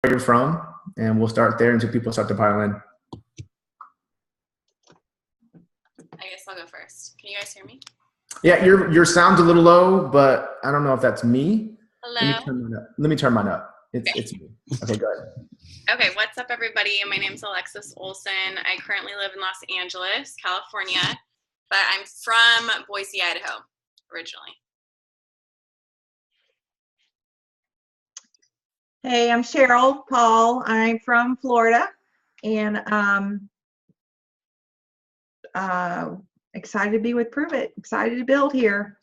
where you're from, and we'll start there until people start to pile in. I guess I'll go first. Can you guys hear me? Yeah, your sound's a little low, but I don't know if that's me. Hello? Let me turn mine up. It's me. Okay, go ahead. Okay, what's up, everybody? My name's Alexis Olson. I currently live in Los Angeles, California, but I'm from Boise, Idaho, originally. Hey, I'm Cheryl Paul. I'm from Florida, and excited to be with Prove It. Excited to build here.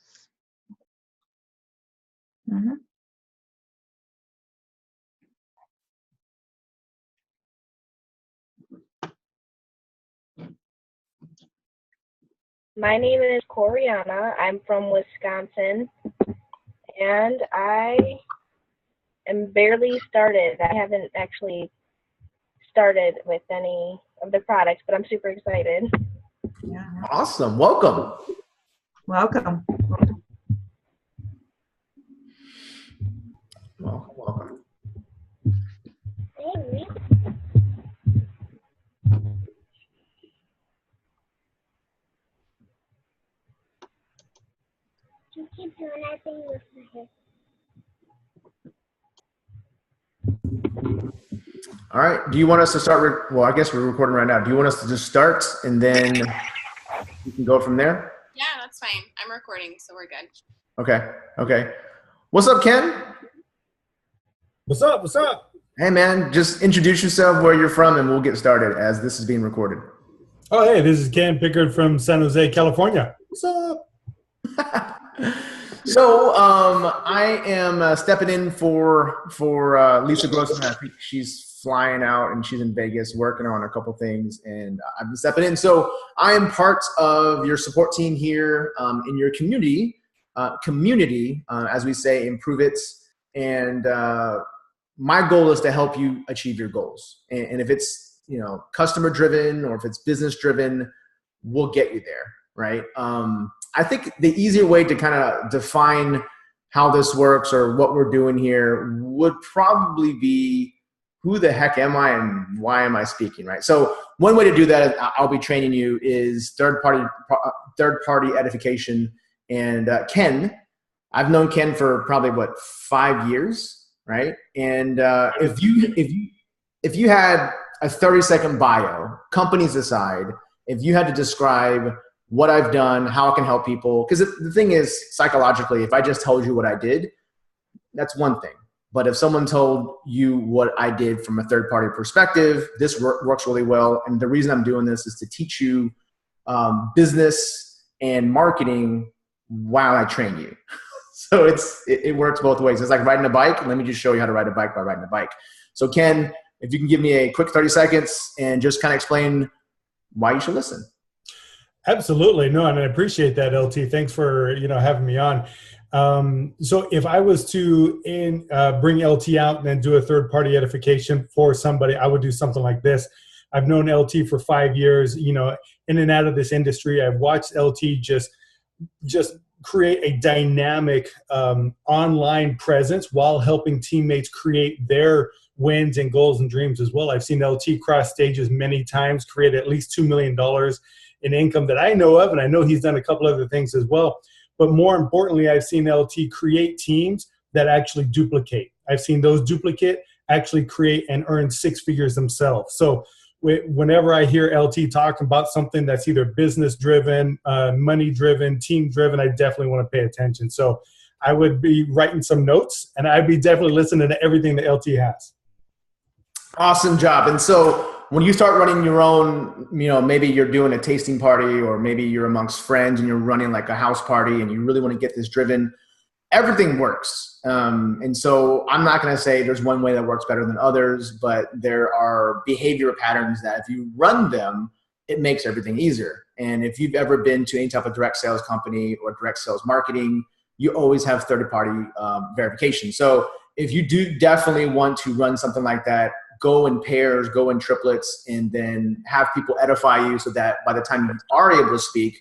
My name is Coriana. I'm from Wisconsin, and I am barely started. I haven't actually started with any of the products, but I'm super excited. Yeah. Awesome. Welcome. Welcome. Welcome. Hey. You keep doing that thing with my head. All right. Do you want us to start? Well, I guess we're recording right now. Do you want us to just start and then you can go from there? Yeah, that's fine. I'm recording, so we're good. Okay. What's up, Ken? What's up? Hey, man. Just introduce yourself, where you're from, and we'll get started as this is being recorded. Oh, hey, this is Ken Pickard from San Jose, California. What's up? So I am stepping in for Lisa Grossman. I think she's flying out and she's in Vegas working on a couple things, and I've been stepping in. So I am part of your support team here in your community, as we say, Improve It. And my goal is to help you achieve your goals. And if it's customer driven or if it's business driven, we'll get you there, right? I think the easier way to kind of define how this works or what we're doing here would probably be who the heck am I and why am I speaking, right? So one way to do that I'll be training you is third party edification. And Ken, I've known Ken for probably 5 years, right? And if you had a 30-second bio, companies aside, if you had to describe what I've done, how I can help people. Because the thing is, psychologically, if I just told you what I did, that's one thing. But if someone told you what I did from a third-party perspective, this works really well. And the reason I'm doing this is to teach you business and marketing while I train you. So it works both ways. It's like riding a bike. Let me just show you how to ride a bike by riding a bike. So Ken, if you can give me a quick 30 seconds and just kind of explain why you should listen. Absolutely. No, and I appreciate that, LT. Thanks for having me on. So if I was to bring LT out and then do a third-party edification for somebody, I would do something like this. I've known LT for 5 years, in and out of this industry. I've watched LT just create a dynamic online presence while helping teammates create their wins and goals and dreams as well. I've seen LT cross stages many times, create at least $2 million in income that I know of, and I know he's done a couple other things as well. But more importantly, I've seen LT create teams that actually duplicate. I've seen those duplicate actually create and earn 6 figures themselves. So whenever I hear LT talk about something that's either business driven, money driven, team driven, I definitely want to pay attention. So I would be writing some notes, and I'd be definitely listening to everything that LT has. Awesome job. And so when you start running your own, maybe you're doing a tasting party, or maybe you're amongst friends and you're running like a house party and you really want to get this driven, everything works. And so I'm not going to say there's one way that works better than others, but there are behavior patterns that if you run them, it makes everything easier. And if you've ever been to any type of direct sales company or direct sales marketing, you always have third-party verification. So if you do definitely want to run something like that, go in pairs, go in triplets, and then have people edify you so that by the time you are able to speak,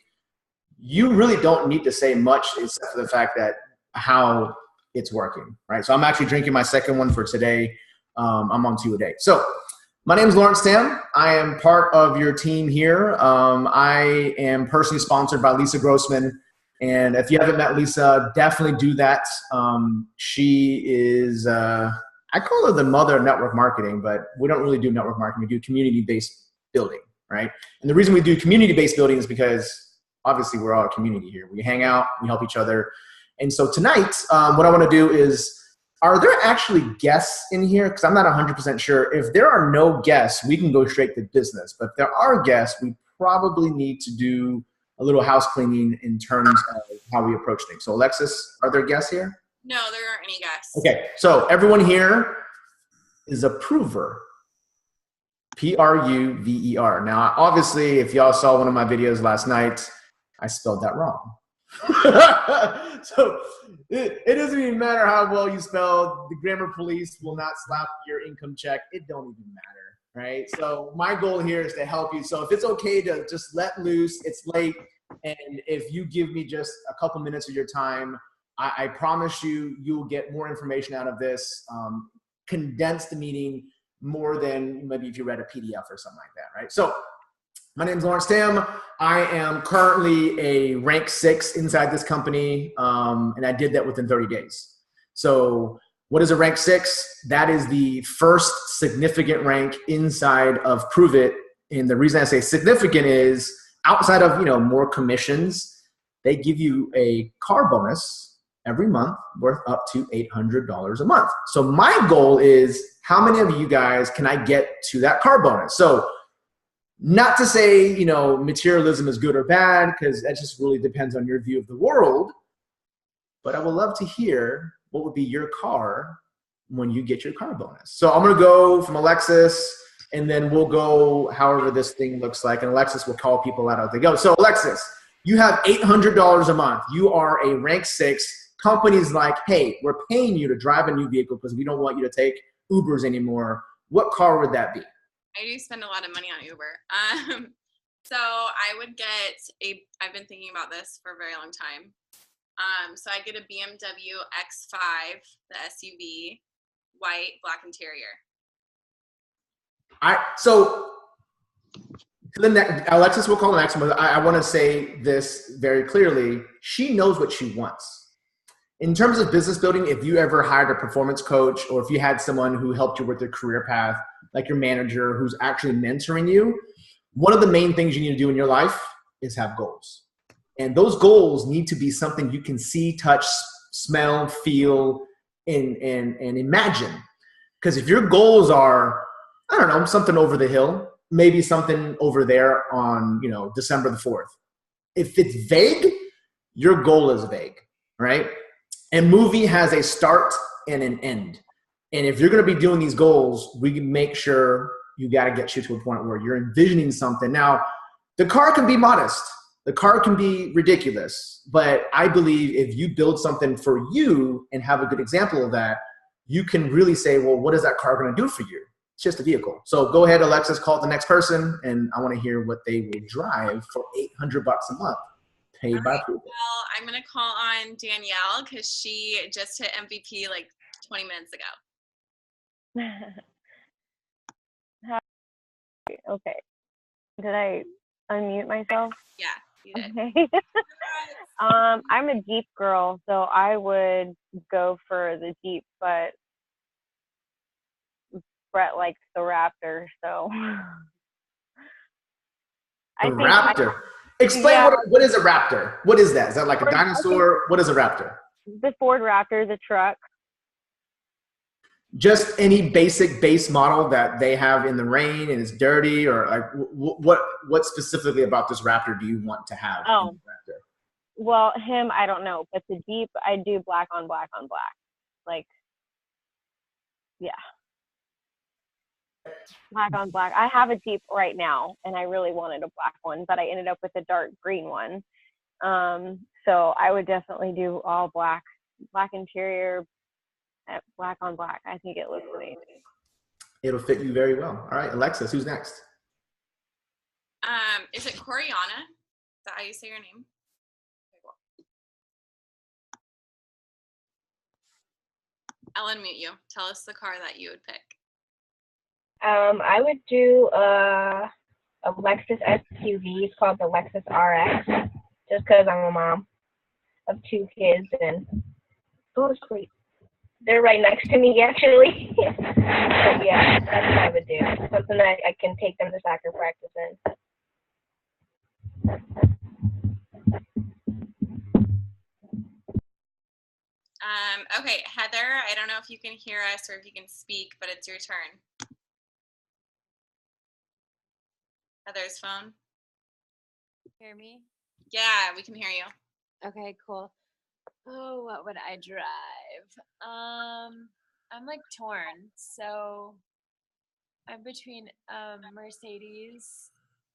you really don't need to say much except for the fact that how it's working, right? So I'm actually drinking my second one for today. I'm on 2 a day. So my name is Lawrence Tam. I am part of your team here. I am personally sponsored by Lisa Grossman. And if you haven't met Lisa, definitely do that. She is, I call her the mother of network marketing, but we don't really do network marketing. We do community-based building, right? And the reason we do community-based building is because obviously we're all a community here. We hang out, we help each other. And so tonight, what I want to do is, are there actually guests in here? Because I'm not 100% sure. If there are no guests, we can go straight to business. But if there are guests, we probably need to do a little house cleaning in terms of how we approach things. So Alexis, are there guests here? No, there aren't any guests. Okay, so everyone here is a prover. P-R-U-V-E-R. Now, obviously, if y'all saw one of my videos last night, I spelled that wrong. So it doesn't even matter how well you spell. The grammar police will not slap your income check. It don't even matter, right? So my goal here is to help you. So if it's okay to just let loose, it's late, and if you give me just a couple minutes of your time, I promise you'll get more information out of this. Condense the meeting more than maybe if you read a PDF or something like that, right? So my name is Lawrence Tam. I am currently a rank 6 inside this company, and I did that within 30 days. So what is a rank 6? That is the first significant rank inside of Prove It. And the reason I say significant is outside of, more commissions, they give you a car bonus every month worth up to $800 a month. So my goal is, how many of you guys can I get to that car bonus? So not to say, materialism is good or bad, because that just really depends on your view of the world. But I would love to hear what would be your car when you get your car bonus. So I'm going to go from Alexis, and then we'll go however this thing looks like. And Alexis will call people out as they go. So Alexis, you have $800 a month. You are a rank 6. Company's like, hey, we're paying you to drive a new vehicle because we don't want you to take Ubers anymore. What car would that be? I do spend a lot of money on Uber. So I would get I've been thinking about this for a very long time. So I get a BMW X5, the SUV, white, black interior. Alexis will call the next one. I want to say this very clearly. She knows what she wants. In terms of business building, if you ever hired a performance coach, or if you had someone who helped you with your career path, like your manager who's actually mentoring you, one of the main things you need to do in your life is have goals. And those goals need to be something you can see, touch, smell, feel, and imagine. Because if your goals are, I don't know, something over the hill, maybe something over there on, December the 4th. If it's vague, your goal is vague, right? And movie has a start and an end. And if you're going to be doing these goals, we can make sure you got to get you to a point where you're envisioning something. Now, the car can be modest. The car can be ridiculous. But I believe if you build something for you and have a good example of that, you can really say, well, what is that car going to do for you? It's just a vehicle. So go ahead, Alexis, call the next person, and I want to hear what they will drive for $800 a month. Paid by Prove It. Well, I'm going to call on Danielle because she just hit MVP like 20 minutes ago. Okay. Did I unmute myself? Yeah, you did. Okay. I'm a Jeep girl, so I would go for the Jeep, but Brett likes the Raptor, so The Raptor. Explain what is a Raptor? What is that? Is that like a dinosaur? What is a Raptor? The Ford Raptor is a truck. Just any basic base model that they have in the rain and it's dirty, or like what specifically about this Raptor do you want to have? Oh, in the Raptor? Well, him, I don't know, but the Jeep, I do black on black on black. Like, yeah. Black on black. I have a Jeep right now, and I really wanted a black one, but I ended up with a dark green one. So I would definitely do all black interior, black on black. I think it looks amazing. It'll fit you very well. All right, Alexis, who's next? Is it Coriana? Is that how you say your name? Okay, cool. I'll unmute you. Tell us the car that you would pick. I would do a Lexus SUV. It's called the Lexus RX, just because I'm a mom of 2 kids and go to sleep. They're right next to me, actually. But yeah, that's what I would do. Something that I can take them to soccer practice in. Okay, Heather, I don't know if you can hear us or if you can speak, but it's your turn. Heather's phone. Hear me? Yeah, we can hear you. Okay, cool. Oh, what would I drive? I'm like torn. So I'm between Mercedes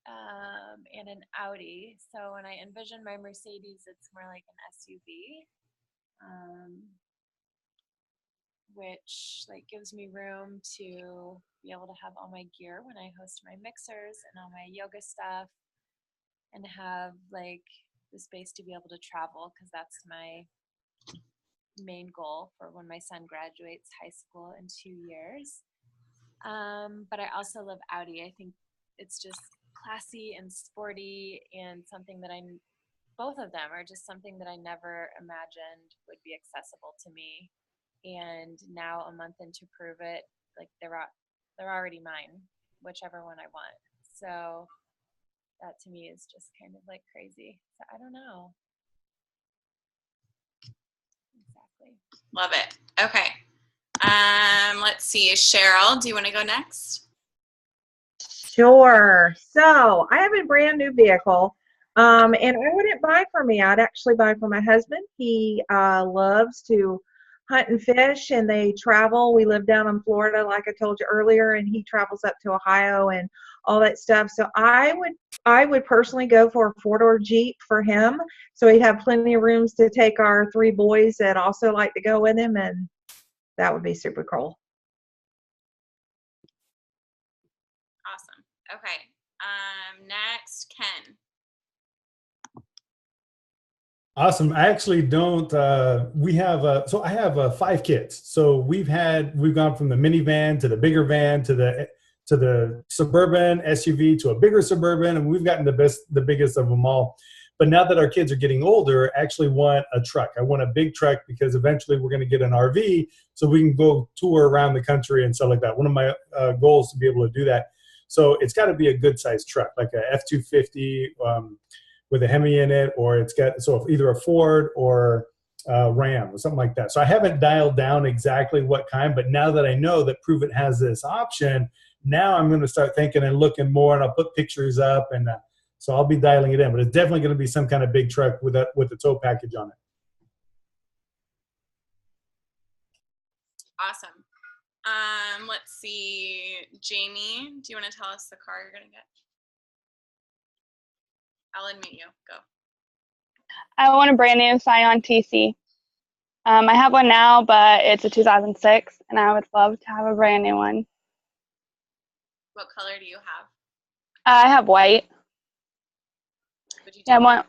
and an Audi. So when I envision my Mercedes, it's more like an SUV, which like gives me room to be able to have all my gear when I host my mixers and all my yoga stuff, and have like the space to be able to travel, because that's my main goal for when my son graduates high school in 2 years. But I also love Audi. I think it's just classy and sporty, and something that both of them are just something that I never imagined would be accessible to me. And now, a month in to prove it, like they're already mine, whichever one I want. So that to me is just kind of like crazy. So I don't know. Exactly. Love it. Okay. Let's see. Cheryl, do you want to go next? Sure. So I have a brand new vehicle, and I wouldn't buy for me. I'd actually buy for my husband. He loves to hunt and fish, and they travel. We live down in Florida, like I told you earlier, and he travels up to Ohio and all that stuff. So I would personally go for a 4-door Jeep for him, so he'd have plenty of rooms to take our 3 boys that also like to go with him, and that would be super cool. Awesome. Okay. Next, Ken. Awesome. I actually don't. We have so I have 5 kids. So we've gone from the minivan to the bigger van to the suburban SUV to a bigger suburban, and we've gotten the biggest of them all. But now that our kids are getting older, I actually want a truck. I want a big truck because eventually we're going to get an RV so we can go tour around the country and stuff like that. One of my goals to be able to do that. So it's got to be a good sized truck, like a F-250 with a Hemi in it, or it's got either a Ford or a Ram or something like that. So I haven't dialed down exactly what kind, but now that I know that Prove It has this option, now I'm going to start thinking and looking more, and I'll put pictures up, and so I'll be dialing it in. But it's definitely going to be some kind of big truck with the tow package on it. Awesome. Let's see. Jamie, do you want to tell us the car you're going to get? I'll unmute you. Go. I want a brand new Scion TC. I have one now, but it's a 2006, and I would love to have a brand new one. What color do you have? I have white. Would you do I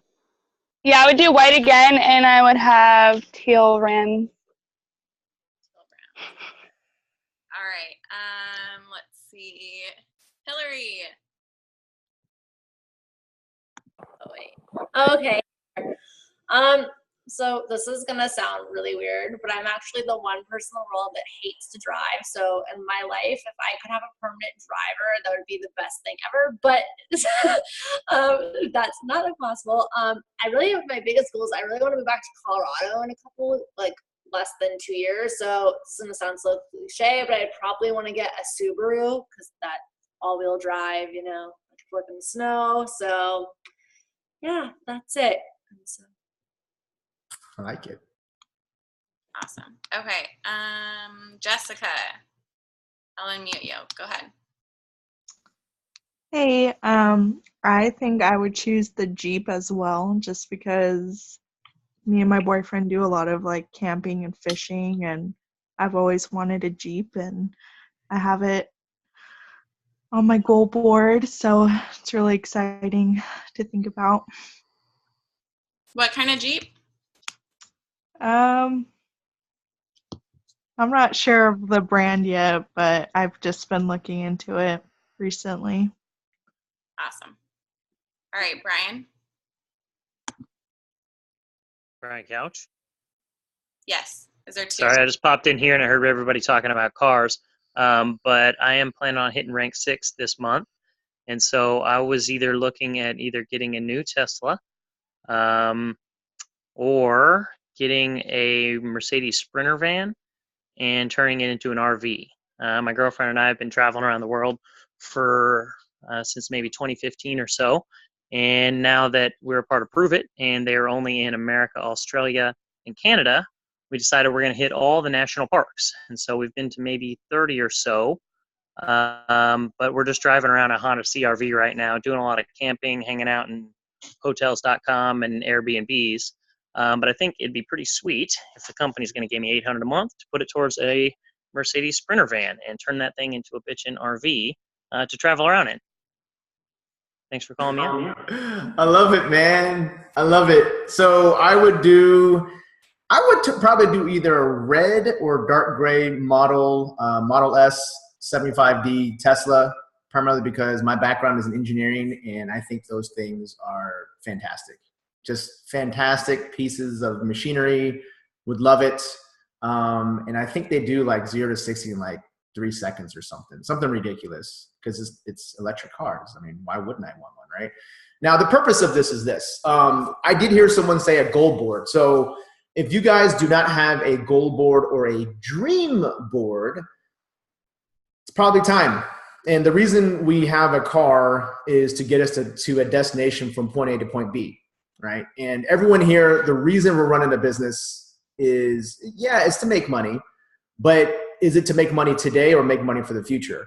would do white again, and I would have teal rims. teal brown? All right. Let's see. Hillary. Oh wait. Okay. So this is gonna sound really weird, but I'm actually the one person in the world that hates to drive. So in my life, if I could have a permanent driver, that would be the best thing ever. But that's not impossible. I really have my biggest goals. I really want to move back to Colorado in a couple, like less than 2 years. So it's gonna sound so cliche, but I'd probably want to get a Subaru because that all-wheel drive, you know, I could work in the snow. So yeah, that's it. So. I like it. Awesome. Okay. Jessica, I'll unmute you. Go ahead. Hey, I think I would choose the Jeep as well, just because me and my boyfriend do a lot of like camping and fishing, and I've always wanted a Jeep, and I have it on my goal board, so it's really exciting to think about. What kind of Jeep? I I'm not sure of the brand yet, but I've just been looking into it recently. Awesome. All right, Brian. Brian Couch. Yes. Is there two? Sorry, I just popped in here and I heard everybody talking about cars. But I am planning on hitting rank 6 this month. And so I was either looking at either getting a new Tesla or getting a Mercedes Sprinter van and turning it into an RV. My girlfriend and I have been traveling around the world for since maybe 2015 or so. And now that we're a part of Prove It and they're only in America, Australia, and Canada, we decided we're going to hit all the national parks. And so we've been to maybe 30 or so. But we're just driving around a Honda CRV right now, doing a lot of camping, hanging out in hotels.com and Airbnbs. But I think it'd be pretty sweet if the company's going to give me $800 a month to put it towards a Mercedes Sprinter van and turn that thing into a bitchin' RV to travel around in. Thanks for calling me out. I love it, man. I love it. So I would probably do either a red or dark gray Model S 75D Tesla, primarily because my background is in engineering, and I think those things are fantastic. Just fantastic pieces of machinery. Would love it. And I think they do like 0 to 60 in like 3 seconds or something ridiculous, because it's electric cars. I mean, why wouldn't I want one, right? Now, the purpose of this is this. I did hear someone say a goal board. So if you guys do not have a goal board or a dream board, it's probably time. And the reason we have a car is to get us to a destination from point A to point B, right? And everyone here, the reason we're running a business is, yeah, it's to make money, but is it to make money today or make money for the future?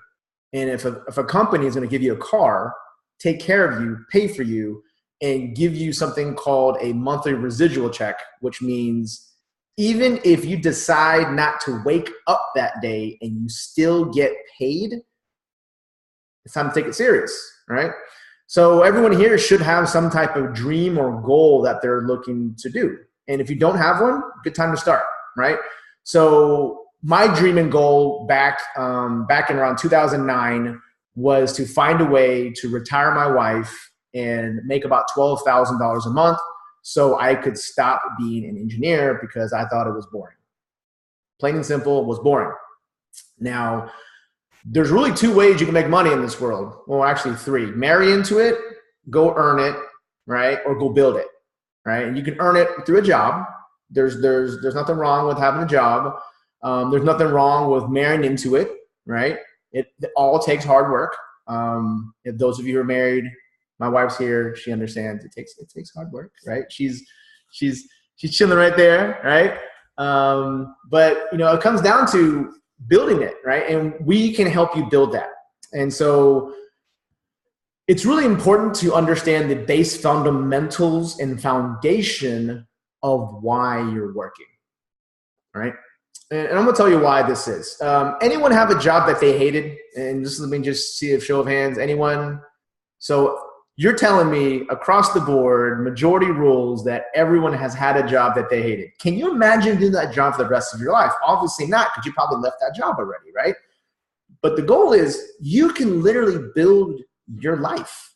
And if a company is going to give you a car, take care of you, pay for you, and give you something called a monthly residual check, which means even if you decide not to wake up that day and you still get paid, it's time to take it serious, right? So everyone here should have some type of dream or goal that they're looking to do. And if you don't have one, good time to start, right? So my dream and goal back in around 2009 was to find a way to retire my wife and make about $12,000 a month so I could stop being an engineer because I thought it was boring. Plain and simple, it was boring. Now, there's really 2 ways you can make money in this world. Well, actually 3. Marry into it, go earn it, right? Or go build it, right? And you can earn it through a job. There's nothing wrong with having a job. There's nothing wrong with marrying into it, right? It all takes hard work. If those of you who are married, my wife's here, she understands it takes hard work, right? She's chilling right there, right? But it comes down to building it, right? And we can help you build that. And so it's really important to understand the base fundamentals and foundation of why you're working, right? And I'm gonna tell you why this is. Anyone have a job that they hated? And let me just see a show of hands. Anyone? So you're telling me across the board, majority rules, that everyone has had a job that they hated. Can you imagine doing that job for the rest of your life? Obviously not, because you probably left that job already, right? But the goal is you can literally build your life.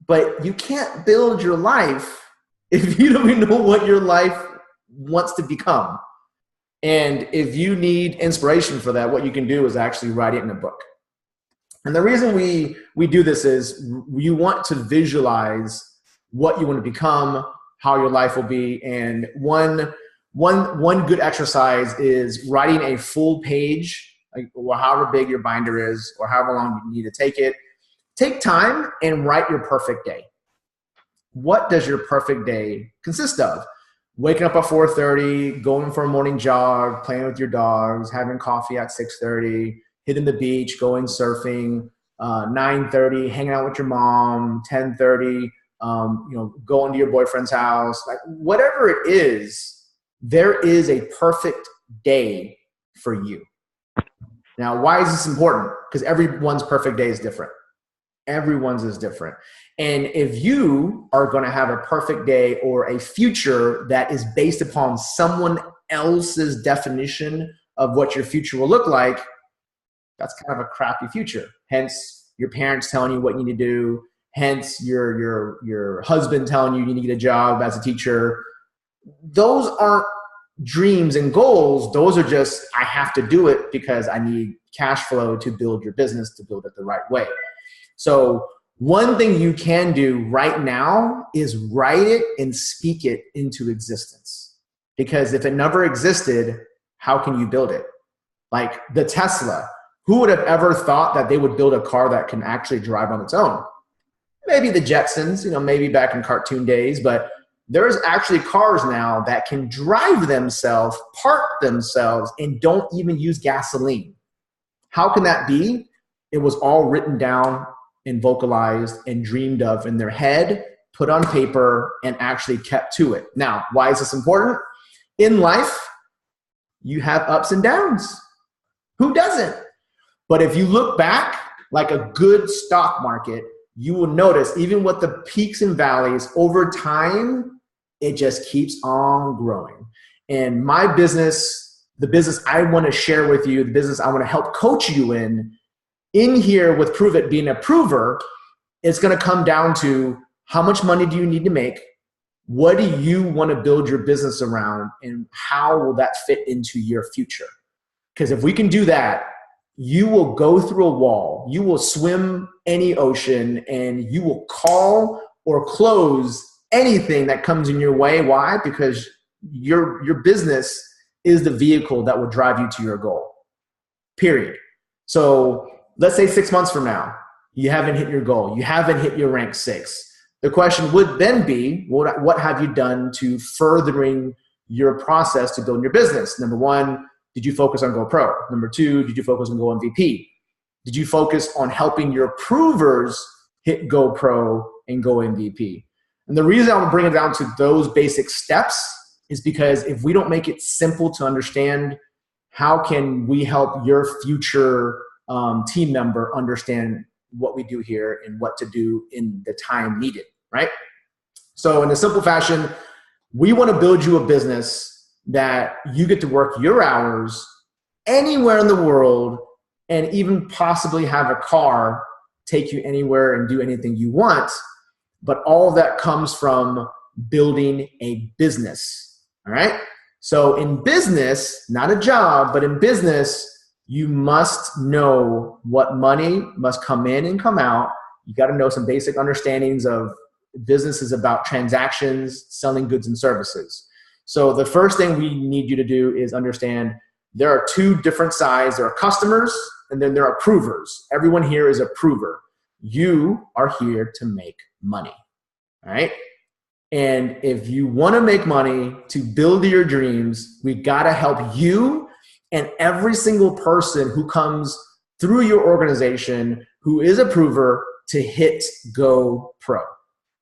But you can't build your life if you don't even know what your life wants to become. And if you need inspiration for that, what you can do is actually write it in a book. And the reason we do this is you want to visualize what you want to become, how your life will be. And one good exercise is writing a full page, or however big your binder is, or however long you need to take it. Take time and write your perfect day. What does your perfect day consist of? Waking up at 4:30, going for a morning jog, playing with your dogs, having coffee at 6:30, hitting the beach, going surfing, 9:30, hanging out with your mom, 10:30, going to your boyfriend's house. Like whatever it is, there is a perfect day for you. Now, why is this important? Because everyone's perfect day is different. Everyone's is different. And if you are going to have a perfect day or a future that is based upon someone else's definition of what your future will look like, that's kind of a crappy future. Hence, your parents telling you what you need to do. Hence, your husband telling you need to get a job as a teacher. Those aren't dreams and goals. Those are just, I have to do it because I need cash flow to build your business, to build it the right way. So one thing you can do right now is write it and speak it into existence. Because if it never existed, how can you build it? Like the Tesla. Who would have ever thought that they would build a car that can actually drive on its own? Maybe the Jetsons, maybe back in cartoon days, but there's actually cars now that can drive themselves, park themselves, and don't even use gasoline. How can that be? It was all written down and vocalized and dreamed of in their head, put on paper, and actually kept to it. Now, why is this important? In life, you have ups and downs. Who doesn't? But if you look back, like a good stock market, you will notice even with the peaks and valleys over time, it just keeps on growing. And my business, the business I want to share with you, the business I want to help coach you in here with Prove It being a prover, it's going to come down to how much money do you need to make? What do you want to build your business around? And how will that fit into your future? Because if we can do that, you will go through a wall, you will swim any ocean, and you will call or close anything that comes in your way. Why? Because your business is the vehicle that will drive you to your goal, period. So let's say 6 months from now, you haven't hit your goal. You haven't hit your rank 6. The question would then be, what have you done to furthering your process to build your business? Number 1, did you focus on Go Pro? Number 2, did you focus on Go MVP? Did you focus on helping your provers hit Go Pro and Go MVP? And the reason I'm bringing it down to those basic steps is because if we don't make it simple to understand, how can we help your future team member understand what we do here and what to do in the time needed, right? So in a simple fashion, we want to build you a business that you get to work your hours anywhere in the world and even possibly have a car take you anywhere and do anything you want. But all of that comes from building a business, all right? So in business, not a job, but in business, you must know what money must come in and come out. You got to know some basic understandings of business is about transactions, selling goods and services. So the first thing we need you to do is understand there are 2 different sides. There are customers and then there are provers. Everyone here is a prover. You are here to make money, all right? And if you want to make money to build your dreams, we got to help you and every single person who comes through your organization who is a prover to hit Go Pro,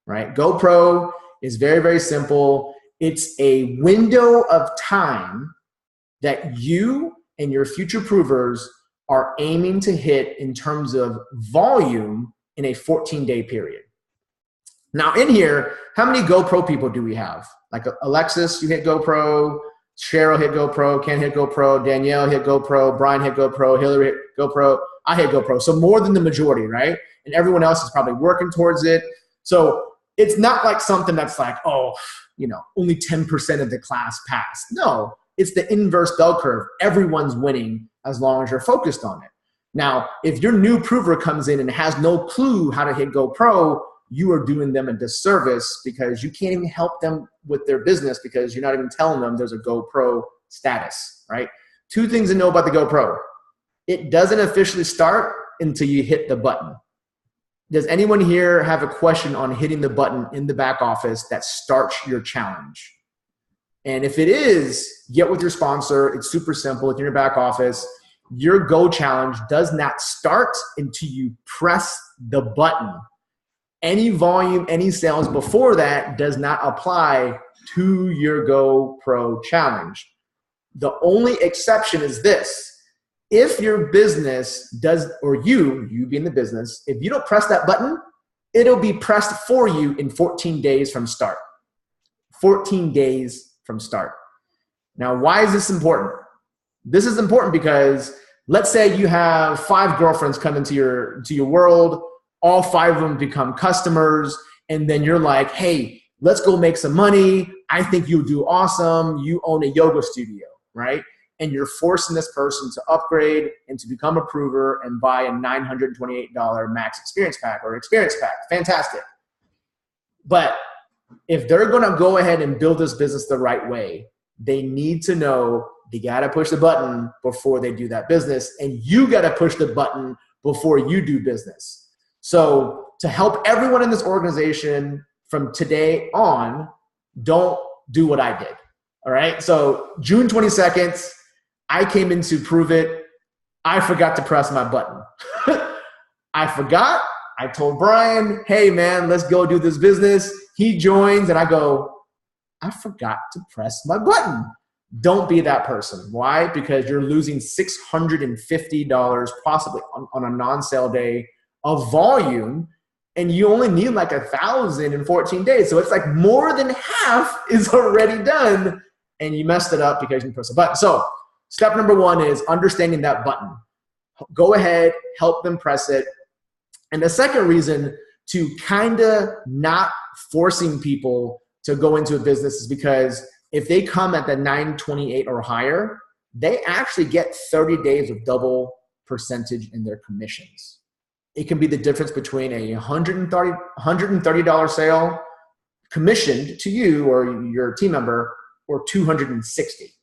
right? Go Pro is very, very simple. It's a window of time that you and your future provers are aiming to hit in terms of volume in a 14-day period. Now in here, how many Go Pro people do we have? Like Alexis, you hit Go Pro, Cheryl hit Go Pro, Ken hit Go Pro, Danielle hit Go Pro, Brian hit Go Pro, Hillary hit Go Pro, I hit Go Pro. So more than the majority, right? And everyone else is probably working towards it. So it's not like something that's like, oh, only 10% of the class passed. No, it's the inverse bell curve. Everyone's winning as long as you're focused on it. Now, if your new prover comes in and has no clue how to hit Go Pro, you are doing them a disservice because you can't even help them with their business because you're not even telling them there's a Go Pro status, right? 2 things to know about the Go Pro. It doesn't officially start until you hit the button. Does anyone here have a question on hitting the button in the back office that starts your challenge? And if it is, get with your sponsor. It's super simple. It's in your back office. Your Go challenge does not start until you press the button. Any volume, any sales before that does not apply to your Go Pro challenge. The only exception is this. If your business does, or you being the business, if you don't press that button, it'll be pressed for you in 14 days from start. 14 days from start. Now, why is this important? This is important because let's say you have 5 girlfriends come into your world, all 5 of them become customers, and then you're like, hey, let's go make some money. I think you'll do awesome. You own a yoga studio, right? And you're forcing this person to upgrade and to become a prover and buy a $928 max experience pack or experience pack. Fantastic. But if they're going to go ahead and build this business the right way, they need to know they got to push the button before they do that business. And you got to push the button before you do business. So to help everyone in this organization from today on, don't do what I did. All right. So June 22nd, I came in to prove it. I forgot to press my button. I forgot. I told Brian, hey man, let's go do this business. He joins and I go, I forgot to press my button. Don't be that person. Why? Because you're losing $650 possibly on a non-sale day of volume, and you only need like 1,000 in 14 days. So it's like more than half is already done, and you messed it up because you pressed the button. So step number 1 is understanding that button. Go ahead, help them press it. And the second reason to kind of not forcing people to go into a business is because if they come at the 928 or higher, they actually get 30 days of double percentage in their commissions. It can be the difference between a $130 sale commissioned to you or your team member or $260.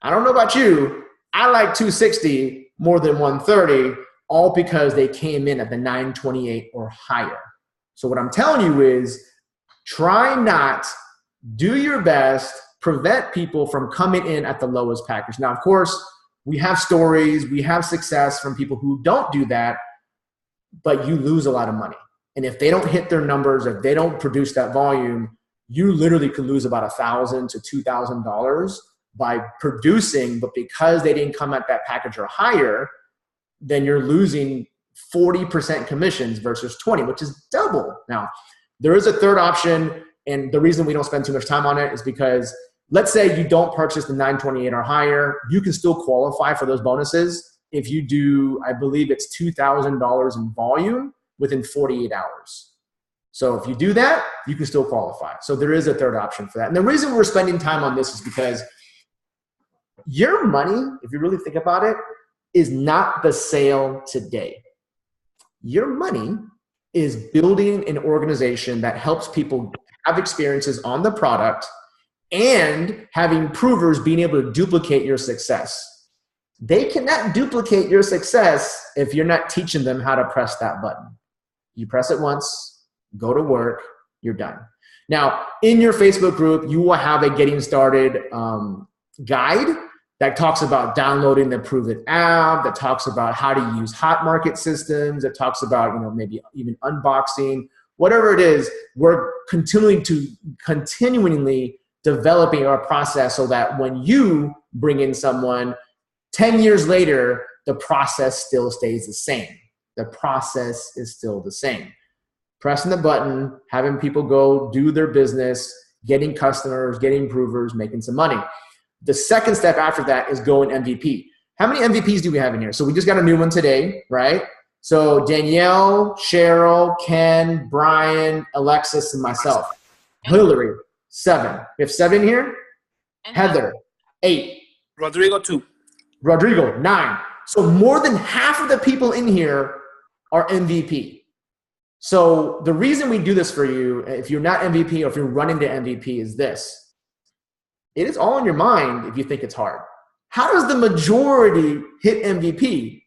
I don't know about you. I like $260 more than $130, all because they came in at the 928 or higher. So what I'm telling you is try not, do your best, prevent people from coming in at the lowest package. Now, of course, we have stories, we have success from people who don't do that, but you lose a lot of money. And if they don't hit their numbers, if they don't produce that volume, you literally could lose about $1,000 to $2,000 by producing, but because they didn't come at that package or higher, then you're losing 40% commissions versus 20, which is double. Now, there is a third option, and the reason we don't spend too much time on it is because let's say you don't purchase the 928 or higher, you can still qualify for those bonuses if you do, I believe it's $2,000 in volume within 48 hours. So if you do that, you can still qualify. So there is a third option for that. And the reason we're spending time on this is because your money, if you really think about it, is not the sale today. Your money is building an organization that helps people have experiences on the product and having provers being able to duplicate your success. They cannot duplicate your success if you're not teaching them how to press that button. You press it once, go to work, you're done. Now, in your Facebook group, you will have a getting started guide that talks about downloading the Prove It app, that talks about how to use hot market systems, that talks about, maybe even unboxing, whatever it is. We're continually developing our process so that when you bring in someone 10 years later, the process still stays the same. The process is still the same. Pressing the button, having people go do their business, getting customers, getting provers, making some money. The second step after that is going MVP. How many MVPs do we have in here? So we just got a new one today, right? So Danielle, Cheryl, Ken, Brian, Alexis, and myself. Hillary, 7. We have 7 here. Heather, 8. Rodrigo, 2. Rodrigo, 9. So more than half of the people in here are MVP. So the reason we do this for you, if you're not MVP or if you're running to MVP, is this. It is all in your mind if you think it's hard. How does the majority hit MVP?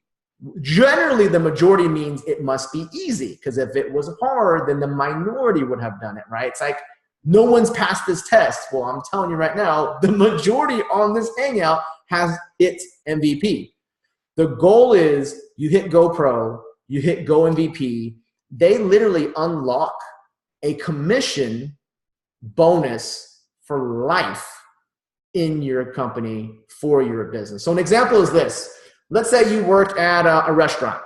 Generally, the majority means it must be easy, because if it was hard, then the minority would have done it, right? It's like, no one's passed this test. Well, I'm telling you right now, the majority on this Hangout has hit MVP. The goal is you hit GoPro, you hit Go MVP. They literally unlock a commission bonus for life in your company for your business. So an example is this. Let's say you work at a restaurant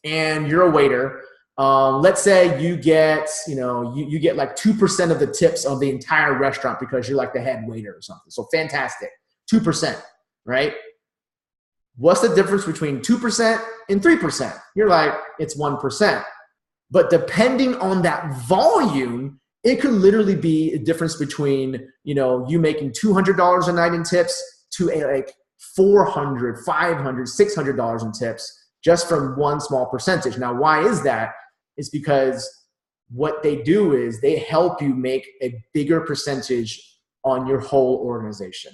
and you're a waiter. Let's say you get, you get like 2% of the tips of the entire restaurant because you're like the head waiter or something. So fantastic. 2%, right? what's the difference between 2% and 3%? You're like, it's 1%. But depending on that volume, it could literally be a difference between, you making $200 a night in tips to like $400, $500, $600 in tips just from one small percentage. Now, why is that? It's because what they do is they help you make a bigger percentage on your whole organization.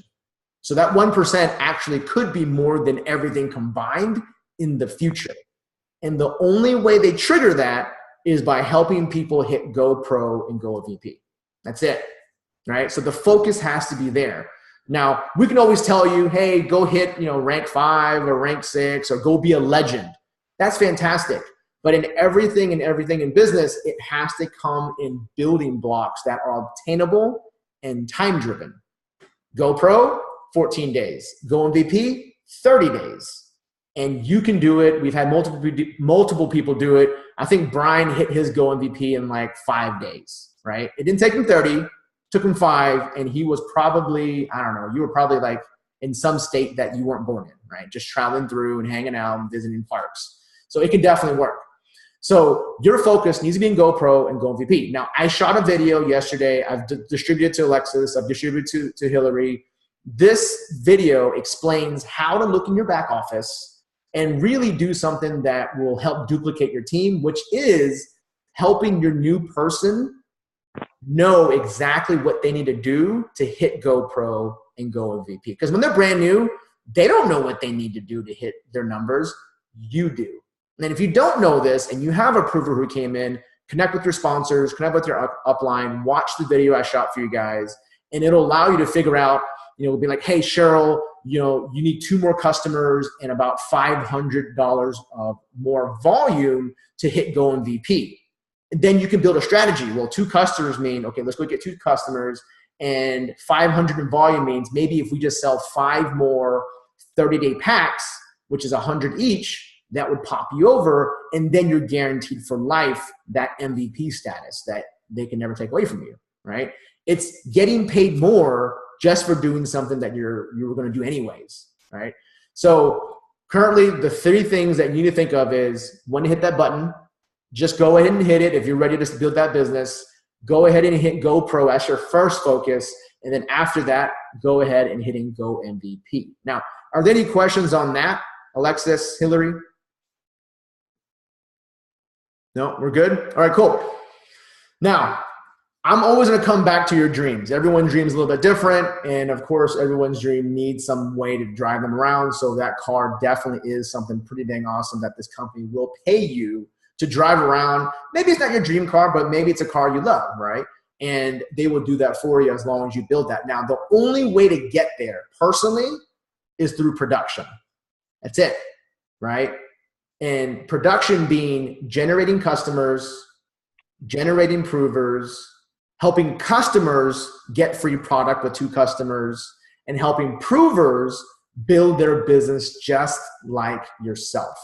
So that 1% actually could be more than everything combined in the future. And the only way they trigger that is by helping people hit Go Pro and Go VP. That's it, right? So the focus has to be there. Now, we can always tell you, hey, go hit, rank 5 or rank 6 or go be a legend. That's fantastic. But in everything in business, it has to come in building blocks that are obtainable and time-driven. Go Pro, 14 days. Go MVP, 30 days. And you can do it. We've had multiple people do it. I think Brian hit his Go MVP in like 5 days, right? It didn't take him 30, took him 5, and he was probably, I don't know, you were probably like in some state that you weren't born in, right? Just traveling through and hanging out and visiting parks. So it can definitely work. So your focus needs to be in GoPro and Go MVP. Now, I shot a video yesterday. I've distributed to Alexis. I've distributed to Hillary. This video explains how to look in your back office and really do something that will help duplicate your team, which is helping your new person know exactly what they need to do to hit GoPro and Go MVP. Because when they're brand new, they don't know what they need to do to hit their numbers. You do. And if you don't know this and you have a prover who came in, connect with your sponsors, connect with your upline, watch the video I shot for you guys, and it'll allow you to figure out, it'll be like, hey, Cheryl, you need 2 more customers and about $500 of more volume to hit Go MVP. And then you can build a strategy. Well, 2 customers mean, okay, let's go get 2 customers, and 500 in volume means maybe if we just sell 5 more 30-day packs, which is 100 each, that would pop you over, and then you're guaranteed for life that MVP status that they can never take away from you, right? It's getting paid more just for doing something that you were going to do anyways, right? So currently, the 3 things that you need to think of is when to hit that button, just go ahead and hit it if you're ready to build that business. Go ahead and hit GoPro as your first focus, and then after that, go ahead and hitting Go MVP. Now, are there any questions on that, Alexis, Hillary? No, we're good? All right, cool. Now, I'm always going to come back to your dreams. Everyone's dream is a little bit different, and of course, everyone's dream needs some way to drive them around, so that car definitely is something pretty dang awesome that this company will pay you to drive around. Maybe it's not your dream car, but maybe it's a car you love, right? And they will do that for you as long as you build that. Now, the only way to get there personally is through production. That's it, right? And production being generating customers, generating provers, helping customers get free product with 2 customers, and helping provers build their business just like yourself.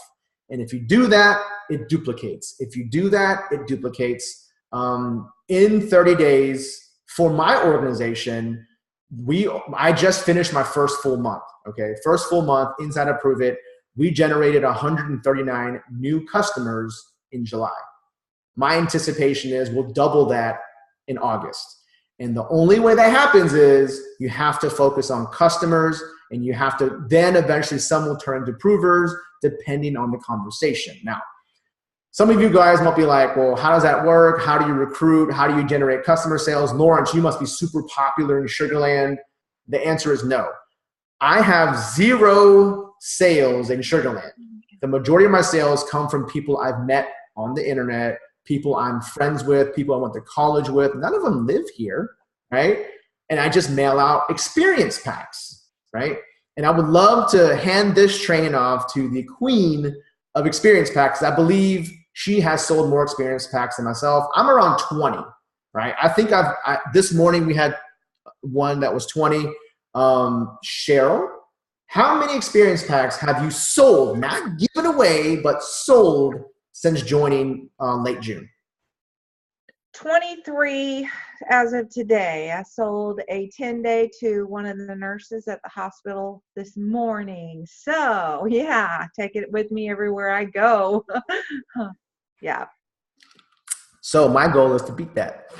And if you do that, it duplicates. If you do that, it duplicates. In 30 days, for my organization, I just finished my first full month, okay? First full month inside of Prove It. We generated 139 new customers in July. My anticipation is we'll double that in August. And the only way that happens is you have to focus on customers, and you have to then eventually some will turn into provers depending on the conversation. Now, some of you guys might be like, well, how does that work? How do you recruit? How do you generate customer sales? Lawrence, you must be super popular in Sugar Land. The answer is no. I have 0 sales in Sugar Land. The majority of my sales come from people I've met on the internet, people I'm friends with, people I went to college with. None of them live here, right? And I just mail out experience packs, right? And I would love to hand this training off to the queen of experience packs. I believe she has sold more experience packs than myself. I'm around 20, right? I think this morning we had one that was 20. Cheryl, how many experience packs have you sold, not given away, but sold since joining late June? 23 as of today. I sold a 10-day to one of the nurses at the hospital this morning. So yeah, take it with me everywhere I go. Yeah. So my goal is to beat that.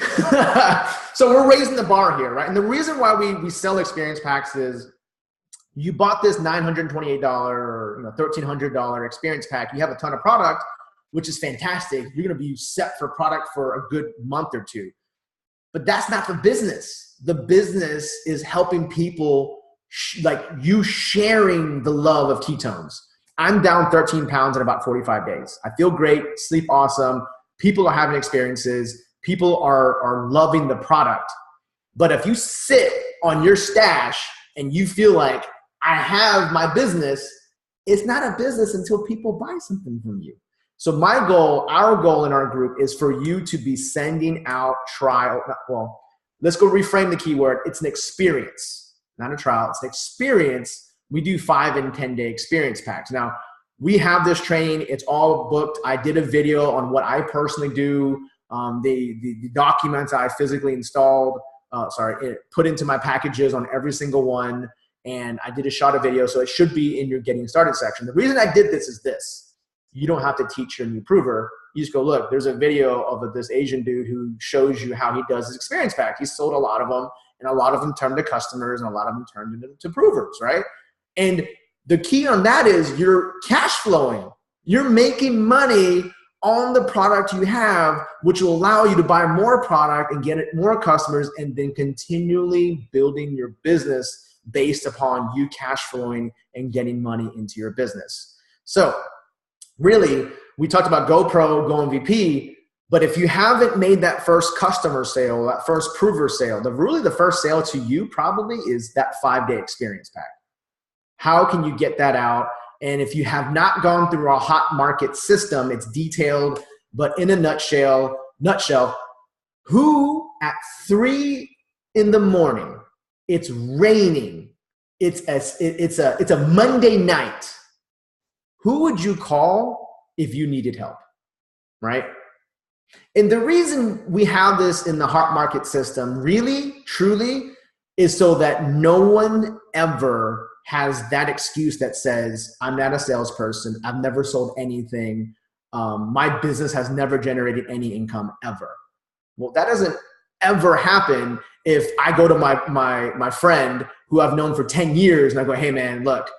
So we're raising the bar here, right? And the reason why we sell experience packs is you bought this $928 or $1,300 experience pack. You have a ton of product, which is fantastic. You're going to be set for product for a good month or two. But that's not the business. The business is helping people like you sharing the love of ketones. I'm down 13 pounds in about 45 days. I feel great, sleep awesome. People are having experiences. People are loving the product. But if you sit on your stash and you feel like I have my business, it's not a business until people buy something from you. So my goal, our goal in our group is for you to be sending out let's go reframe the keyword. It's an experience, not a trial. It's an experience. We do 5 and 10-day experience packs. Now, we have this training. It's all booked. I did a video on what I personally do, the documents I physically installed, put into my packages on every single one. And I did a shot of video, so it should be in your getting started section. The reason I did this is this. You don't have to teach your new prover. You just go, look, there's a video of this Asian dude who shows you how he does his experience pack. He's sold a lot of them, and a lot of them turned to customers, and a lot of them turned into provers, right? And the key on that is you're cash flowing. You're making money on the product you have, which will allow you to buy more product and get more customers, and then continually building your business based upon you cash flowing and getting money into your business. So really, we talked about GoPro, Go MVP, but if you haven't made that first customer sale, that first prover sale, the first sale to you probably is that 5-day experience pack. How can you get that out? And if you have not gone through a hot market system, it's detailed, but in a nutshell, who at 3 a.m, it's raining, it's a Monday night, who would you call if you needed help, right? And the reason we have this in the hot market system really, truly, is so that no one ever has that excuse that says, I'm not a salesperson, I've never sold anything, my business has never generated any income ever. Well, that doesn't ever happen if I go to my friend who I've known for 10 years and I go, hey man, look,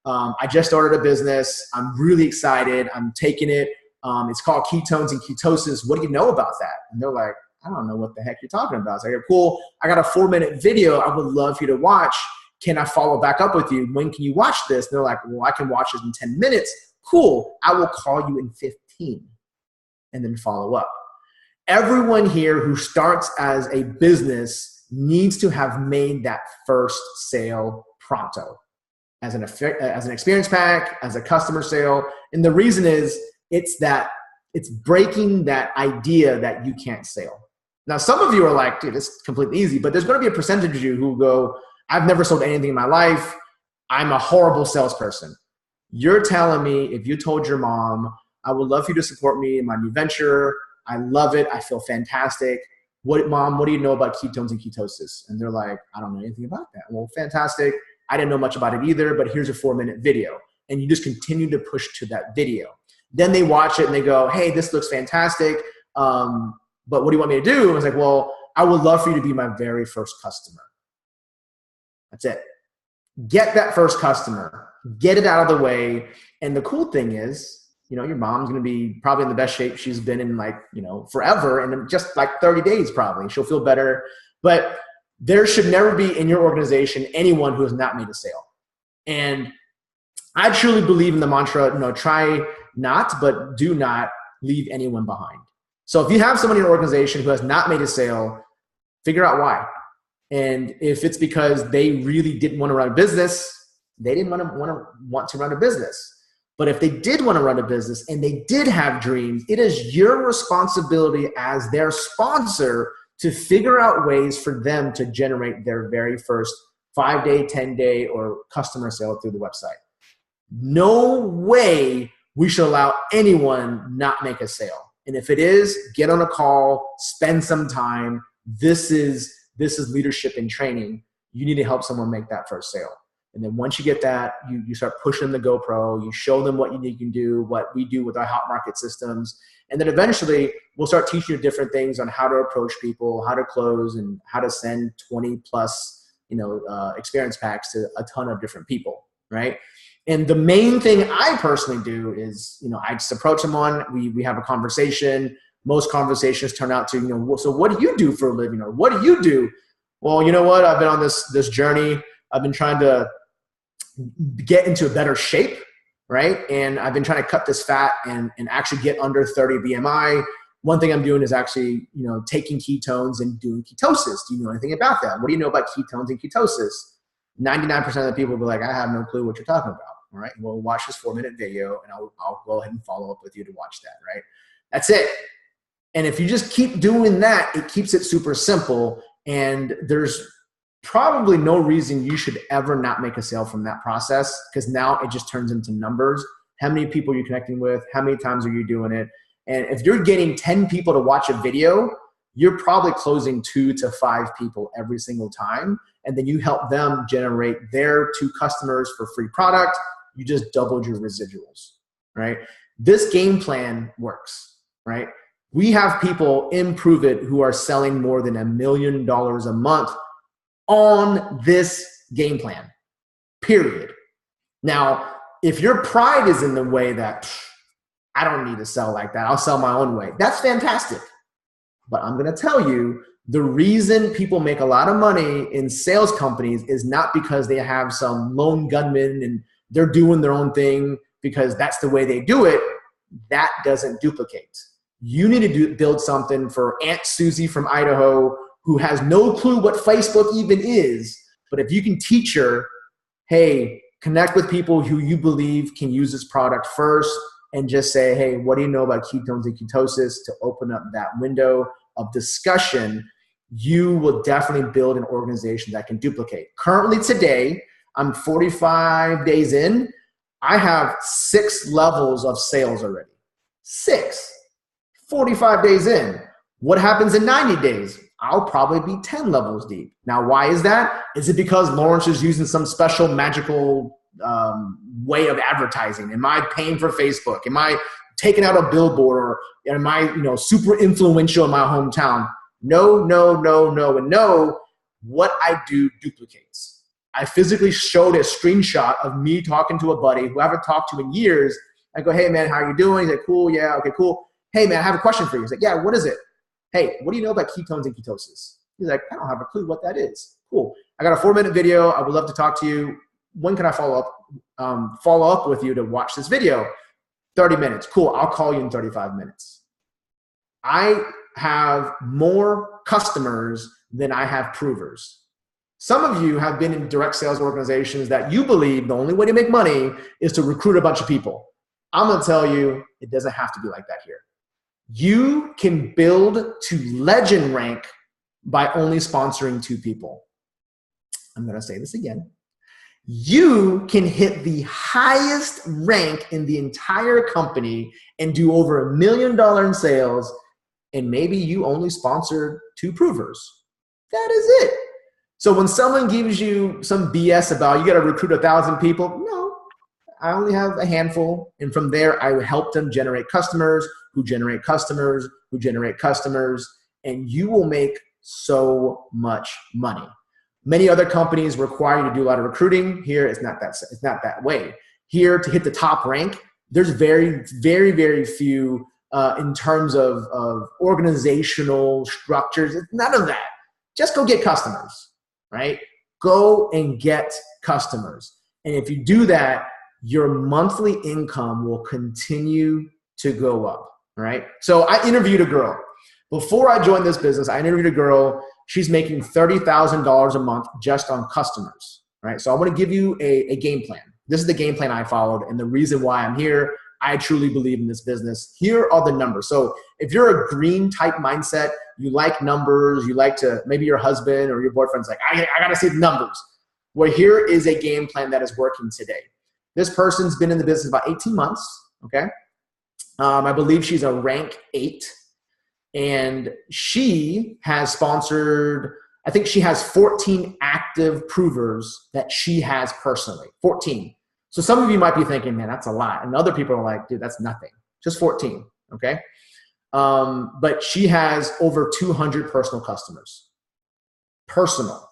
I just started a business. I'm really excited. I'm taking it. It's called Ketones and Ketosis. What do you know about that? And they're like, I don't know what the heck you're talking about. So I go, cool. I got a 4-minute video I would love for you to watch. Can I follow back up with you? When can you watch this? And they're like, well, I can watch it in 10 minutes. Cool. I will call you in 15 and then follow up. Everyone here who starts as a business needs to have made that first sale pronto. As an experience pack, as a customer sale. And the reason is it's breaking that idea that you can't sell. Now, some of you are like, dude, it's completely easy, but there's going to be a percentage of you who go, I've never sold anything in my life. I'm a horrible salesperson. You're telling me if you told your mom, I would love for you to support me in my new venture. I love it. I feel fantastic. Mom, what do you know about ketones and ketosis? And they're like, I don't know anything about that. Well, fantastic. I didn't know much about it either, but here's a 4-minute video. And you just continue to push to that video. Then they watch it and they go, hey, this looks fantastic. But what do you want me to do? And I was like, well, I would love for you to be my very first customer. That's it. Get that first customer, get it out of the way. And the cool thing is, your mom's going to be probably in the best shape she's been in forever. And in just like 30 days, probably she'll feel better. But there should never be in your organization anyone who has not made a sale. And I truly believe in the mantra, try not, but do not leave anyone behind. So if you have someone in your organization who has not made a sale, figure out why. And if it's because they really didn't want to run a business, they didn't want to run a business. But if they did want to run a business and they did have dreams, it is your responsibility as their sponsor to figure out ways for them to generate their very first 5-day, 10-day, or customer sale through the website. No way we should allow anyone not make a sale. And if it is, get on a call, spend some time. This is leadership and training. You need to help someone make that first sale. And then once you get that, you start pushing the GoPro, you show them what you can do, what we do with our hot market systems. And then eventually we'll start teaching you different things on how to approach people, how to close, and how to send 20 plus, experience packs to a ton of different people, right? And the main thing I personally do is, I just approach them we have a conversation. Most conversations turn out to, so what do you do for a living? Or what do you do? Well, you know what? I've been on this journey. I've been trying to get into a better shape, right? And I've been trying to cut this fat and actually get under 30 BMI. One thing I'm doing is actually, taking ketones and doing ketosis. Do you know anything about that? What do you know about ketones and ketosis? 99% of the people will be like, I have no clue what you're talking about. All right, well, watch this 4-minute video and I'll go ahead and follow up with you to watch that, right? That's it. And if you just keep doing that, it keeps it super simple. And there's probably no reason you should ever not make a sale from that process, because now it just turns into numbers. How many people are you connecting with? How many times are you doing it? And if you're getting 10 people to watch a video, you're probably closing 2 to 5 people every single time. And then you help them generate their 2 customers for free product. You just doubled your residuals, right? This game plan works, right? We have people in Prove It who are selling more than $1 million a month on this game plan, period. Now, if your pride is in the way that I don't need to sell like that, I'll sell my own way, that's fantastic. But I'm going to tell you, the reason people make a lot of money in sales companies is not because they have some lone gunman and they're doing their own thing because that's the way they do it. That doesn't duplicate. You need to build something for Aunt Susie from Idaho who has no clue what Facebook even is. But if you can teach her, hey, connect with people who you believe can use this product first, and just say, hey, what do you know about ketones and ketosis, to open up that window of discussion, you will definitely build an organization that can duplicate. Currently today, I'm 45 days in. I have 6 levels of sales already. 6. 45 days in. What happens in 90 days? I'll probably be 10 levels deep. Now, why is that? Is it because Lawrence is using some special magical way of advertising? Am I paying for Facebook? Am I taking out a billboard? Or am I, super influential in my hometown? No, no, no, no, and no. What I do duplicates. I physically showed a screenshot of me talking to a buddy who I haven't talked to in years. I go, hey man, how are you doing? He's like, cool, yeah, okay, cool. Hey man, I have a question for you. He's like, yeah, what is it? Hey, what do you know about ketones and ketosis? He's like, I don't have a clue what that is. Cool. I got a 4-minute video. I would love to talk to you. When can I follow up with you to watch this video? 30 minutes. Cool. I'll call you in 35 minutes. I have more customers than I have provers. Some of you have been in direct sales organizations that you believe the only way to make money is to recruit a bunch of people. I'm going to tell you, it doesn't have to be like that here. You can build to legend rank by only sponsoring 2 people. I'm going to say this again. You can hit the highest rank in the entire company and do over $1 million in sales, and maybe you only sponsored 2 provers. That is it. So when someone gives you some BS about you got to recruit 1,000 people, no, I only have a handful. And from there, I help them generate customers who generate customers who generate customers, and you will make so much money. Many other companies require you to do a lot of recruiting. Here, it's not that way. Here, to hit the top rank, there's very, very, very few in terms of organizational structures. It's none of that. Just go get customers, right? Go and get customers. And if you do that, your monthly income will continue to go up, right? So I interviewed a girl. Before I joined this business, I interviewed a girl. She's making $30,000 a month just on customers, right? So I want to give you a game plan. This is the game plan I followed, and the reason why I'm here. I truly believe in this business. Here are the numbers. So if you're a green type mindset, you like numbers, you like to, maybe your husband or your boyfriend's like, I got to see the numbers. Well, here is a game plan that is working today. This person's been in the business about 18 months, okay? I believe she's a rank 8. And she has sponsored, I think she has 14 active provers that she has personally. 14. So some of you might be thinking, man, that's a lot. And other people are like, dude, that's nothing. Just 14, okay? But she has over 200 personal customers. Personal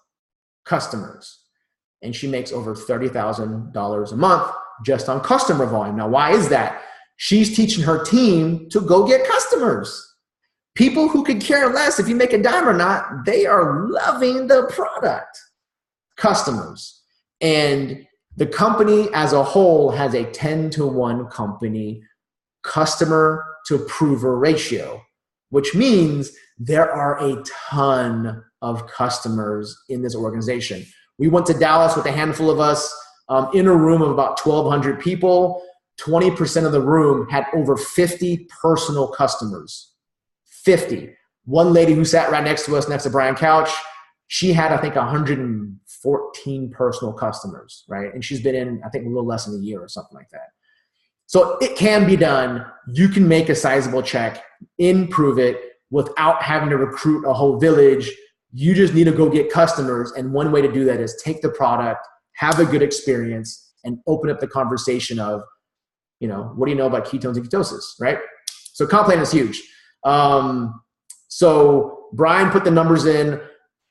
customers. And she makes over $30,000 a month just on customer volume. Now, why is that? She's teaching her team to go get customers. People who could care less if you make a dime or not, they are loving the product. Customers. And the company as a whole has a 10-to-1 company customer to prover ratio, which means there are a ton of customers in this organization. We went to Dallas with a handful of us in a room of about 1,200 people. 20% of the room had over 50 personal customers. 50. One lady who sat right next to us, next to Brian Couch, she had, I think, 114 personal customers, right? And she's been in, I think, a little less than a year or something like that. So it can be done. You can make a sizable check, improve it without having to recruit a whole village. You just need to go get customers. And one way to do that is take the product, have a good experience, and open up the conversation of, you know, what do you know about ketones and ketosis, right? So comp plan is huge. So Brian put the numbers in.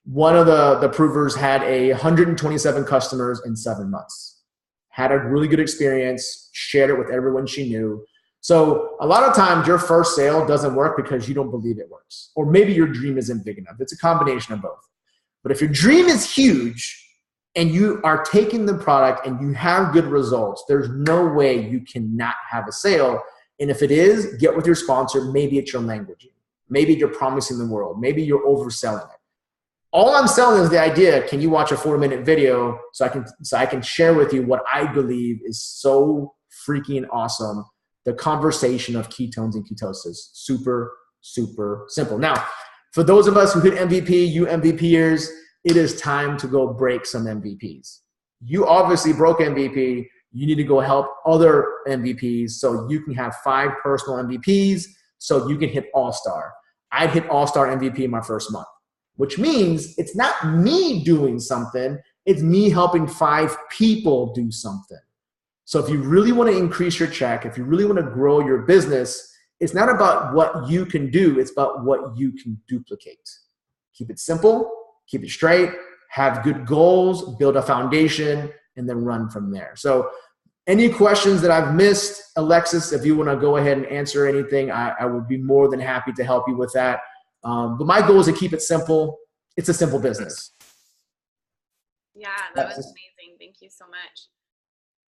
One of the provers had 127 customers in 7 months. Had a really good experience, shared it with everyone she knew. So a lot of times your first sale doesn't work because you don't believe it works. Or maybe your dream isn't big enough. It's a combination of both. But if your dream is huge and you are taking the product and you have good results, there's no way you cannot have a sale. And if it is, get with your sponsor. Maybe it's your language. Maybe you're promising the world. Maybe you're overselling it. All I'm selling is the idea, can you watch a 4-minute video so I can share with you what I believe is so freaking awesome, the conversation of ketones and ketosis. Super, super simple. Now, for those of us who hit MVP, you MVPers, it is time to go break some MVPs. You obviously broke MVP. You need to go help other MVPs so you can have 5 personal MVPs so you can hit All-Star. I'd hit All-Star MVP my first month, which means it's not me doing something. It's me helping 5 people do something. So if you really want to increase your check, if you really want to grow your business, it's not about what you can do. It's about what you can duplicate. Keep it simple, keep it straight, have good goals, build a foundation, and then run from there. So any questions that I've missed, Alexis, if you want to go ahead and answer anything, I would be more than happy to help you with that. But my goal is to keep it simple. It's a simple business. Yeah, that was amazing. Thank you so much.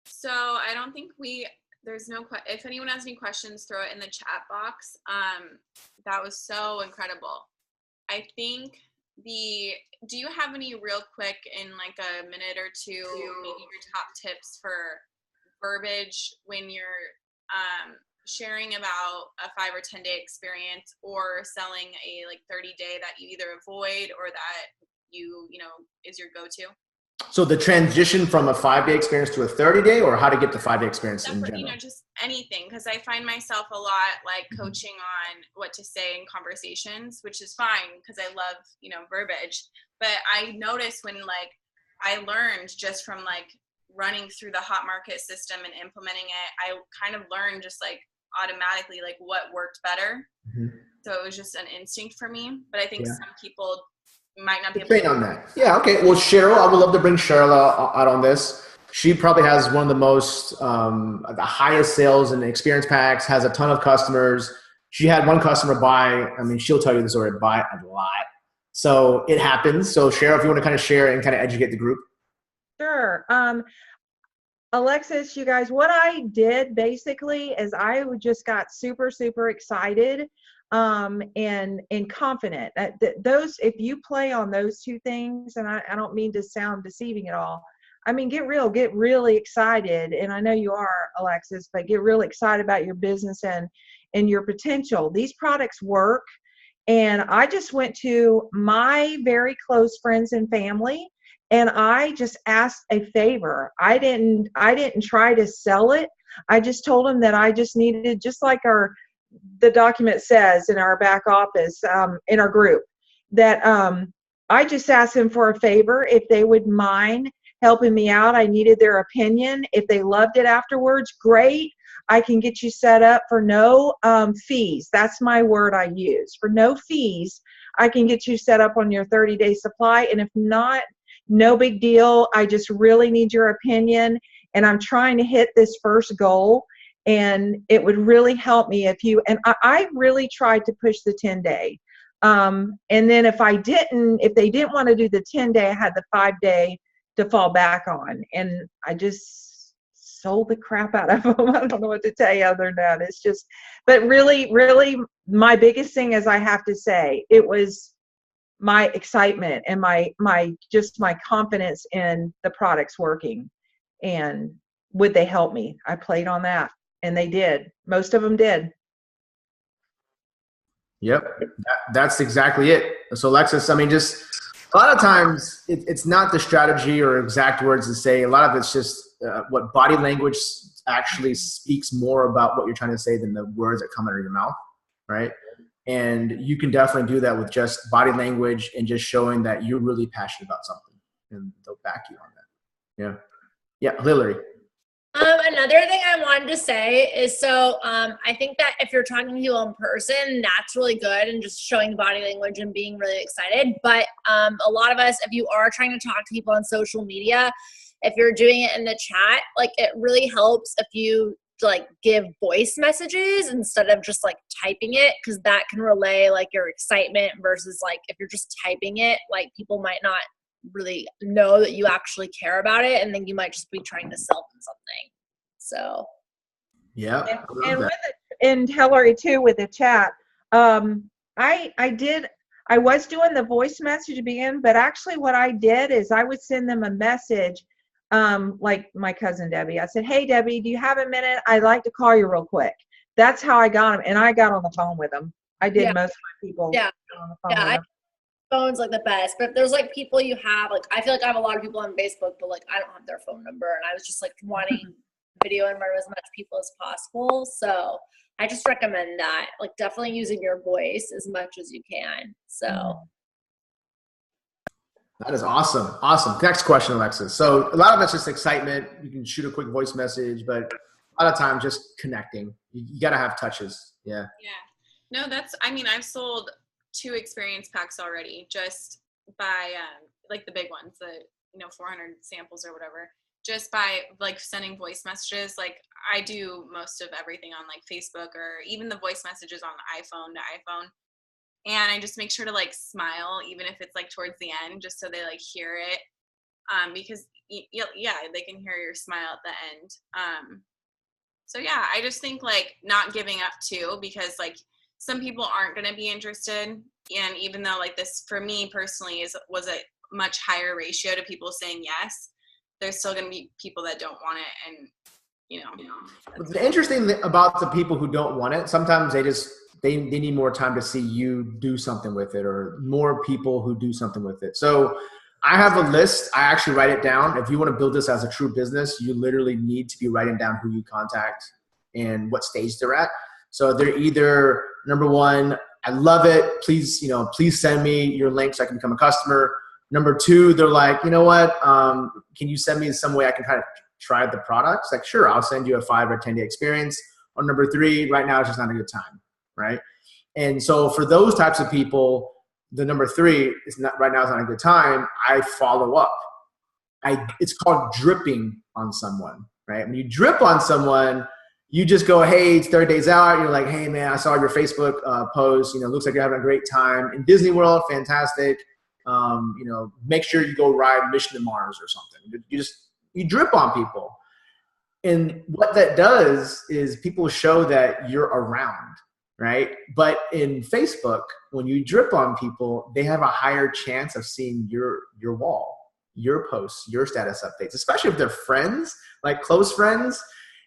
So I don't think if anyone has any questions, throw it in the chat box. That was so incredible. I think do you have any real quick in like a minute or two, maybe your top tips for verbiage when you're sharing about a 5 or 10 day experience or selling a like 30-day that you either avoid or that you know is your go-to? So the transition from a 5-day experience to a 30-day, or how to get the 5-day experience in general? You know, just anything, because I find myself a lot like coaching on what to say in conversations, which is fine because I love, you know, verbiage. But I noticed when like I learned just from like running through the hot market system and implementing it, I kind of learned just like automatically like what worked better. So it was just an instinct for me. But I think some people might not be able to train on that. Yeah, okay. Well, Cheryl, I would love to bring Cheryl out on this. She probably has one of the most, the highest sales and experience packs, has a ton of customers. She had one customer buy, I mean, she'll tell you the story, buy a lot. So it happens. So Cheryl, if you want to kind of share and kind of educate the group. Sure. Alexis, you guys, what I did basically is I just got super, super excited and confident. If you play on those 2 things, and I don't mean to sound deceiving at all. I mean, get really excited. And I know you are, Alexis, but get really excited about your business and your potential. These products work. And I just went to my very close friends and family, and I just asked a favor. I didn't try to sell it. I just told him that I just needed, just like the document says in our back office, in our group, that I just asked them for a favor, if they would mind helping me out. I needed their opinion. If they loved it afterwards, great. I can get you set up for no fees. That's my word I use. For no fees, I can get you set up on your 30-day supply. And if not, no big deal. I just really need your opinion. And I'm trying to hit this first goal. And it would really help me if you, and I really tried to push the 10-day. And then if they didn't want to do the 10-day, I had the 5-day to fall back on. And I just sold the crap out of them. I don't know what to tell you other than that. It's just, but really, really my biggest thing is, I have to say, it was my excitement and my confidence in the products working. And would they help me? I played on that, and they did. Most of them did. Yep, that's exactly it. So Alexis, I mean, just a lot of times it's not the strategy or exact words to say. A lot of it's just what body language actually speaks more about what you're trying to say than the words that come out of your mouth, right? And you can definitely do that with just body language and just showing that you're really passionate about something, and they'll back you on that. Yeah, Hillary. Another thing I wanted to say is, so I think that if you're talking to people in person, that's really good, and just showing body language and being really excited. But a lot of us, if you are trying to talk to people on social media, if you're doing it in the chat, like, it really helps if you like give voice messages instead of just like typing it, because that can relay like your excitement, versus like if you're just typing it, like people might not really know that you actually care about it, and then you might just be trying to sell them something. So yeah, and Hillary too with the chat. I was doing the voice message again, but actually what I did is I would send them a message, like my cousin Debbie. I said, "Hey Debbie, do you have a minute? I'd like to call you real quick." That's how I got them, and I got on the phone with them. I did most of my people. Yeah, on the phone with them. Phone's like the best, but if there's like people you have, like, I feel like I have a lot of people on Facebook, but like I don't have their phone number, and I was just like wanting video in front of as much people as possible. So I just recommend that, like, definitely using your voice as much as you can. So that is awesome. Next question, Alexis. So a lot of it's just excitement. You can shoot a quick voice message, but a lot of times just connecting. You got to have touches. Yeah. No, I mean, I've sold 2 experience packs already, just by like the big ones, the 400 samples or whatever, just by like sending voice messages. Like, I do most of everything on like Facebook, or even the voice messages on the iPhone to iPhone, and I just make sure to like smile, even if it's like towards the end, just so they like hear it, because they can hear your smile at the end. So yeah, I just think like not giving up too, because like some people aren't going to be interested. And even though like this, for me personally, was a much higher ratio to people saying yes, there's still going to be people that don't want it. And, the interesting thing about the people who don't want it, sometimes they need more time to see you do something with it, or more people who do something with it. So I have a list. I actually write it down. If you want to build this as a true business, you literally need to be writing down who you contact and what stage they're at. So they're either, number one, I love it, please send me your link so I can become a customer. Number 2, they're like, you know what, can you send me some way I can kind of try the products? Like, sure, I'll send you a 5 or 10-day experience. Or number 3, right now it's just not a good time, right? And so for those types of people, the number 3 is not, right now is not a good time. I follow up. It's called dripping on someone, right? When you drip on someone, you just go, hey, it's 30 days out. You're like, hey man, I saw your Facebook post. Looks like you're having a great time in Disney World. Fantastic. Make sure you go ride Mission to Mars or something. You drip on people. And what that does is people show that you're around, right? But in Facebook, when you drip on people, they have a higher chance of seeing your wall, your posts, your status updates, especially if they're friends, like close friends.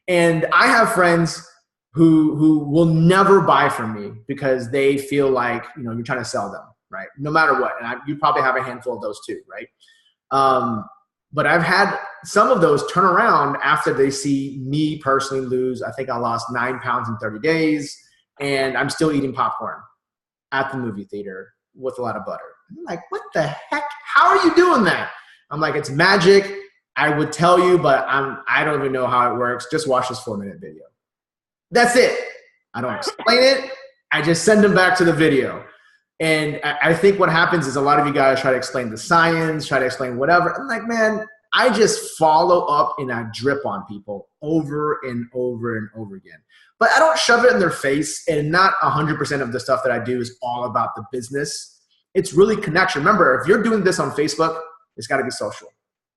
And I have friends who will never buy from me because they feel like, you're trying to sell them, right? No matter what. And you probably have a handful of those too, right? But I've had some of those turn around after they see me personally lose. I think I lost 9 pounds in 30 days, and I'm still eating popcorn at the movie theater with a lot of butter. I'm like, what the heck? How are you doing that? I'm like, it's magic. I would tell you, but I don't even know how it works. Just watch this 4-minute video. That's it. I don't explain it. I just send them back to the video. And I think what happens is a lot of you guys try to explain the science, try to explain whatever. I'm like, man, I just follow up and I drip on people over and over and over again. But I don't shove it in their face, and not 100% of the stuff that I do is all about the business. It's really connection. Remember, if you're doing this on Facebook, it's got to be social,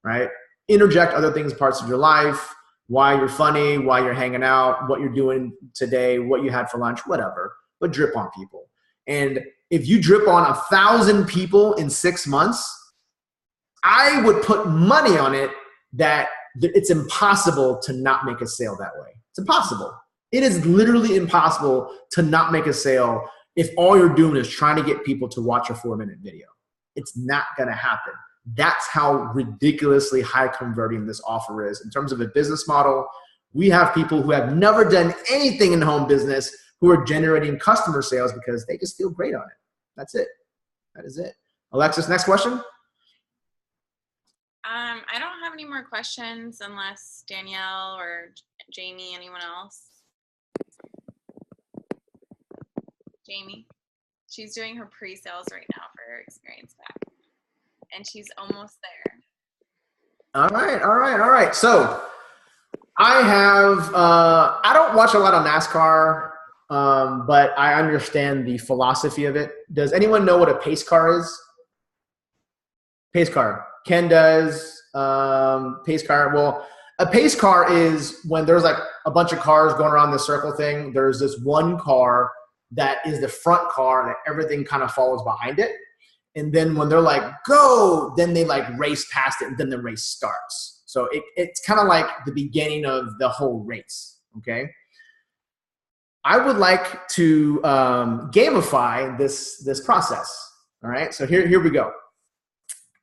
right? Interject other things, parts of your life, why you're funny, why you're hanging out, what you're doing today, what you had for lunch, whatever, but drip on people. And if you drip on 1,000 people in 6 months, I would put money on it that it's impossible to not make a sale that way. It's impossible. It is literally impossible to not make a sale if all you're doing is trying to get people to watch a 4-minute video. It's not going to happen. That's how ridiculously high converting this offer is. In terms of a business model, we have people who have never done anything in home business who are generating customer sales because they just feel great on it. That's it. That is it. Alexis, next question. I don't have any more questions unless Danielle or Jamie, anyone else? Jamie, she's doing her pre-sales right now for her Experience Pack, and she's almost there. All right. So I have, I don't watch a lot of NASCAR, but I understand the philosophy of it. Does anyone know what a pace car is? Pace car. Ken does. Pace car. Well, a pace car is when there's like a bunch of cars going around this circle thing. There's this one car that is the front car and everything kind of follows behind it. And then when they're like, go, then they like race past it and then the race starts. So it's kind of like the beginning of the whole race, okay? I would like to gamify this process, all right? So here we go.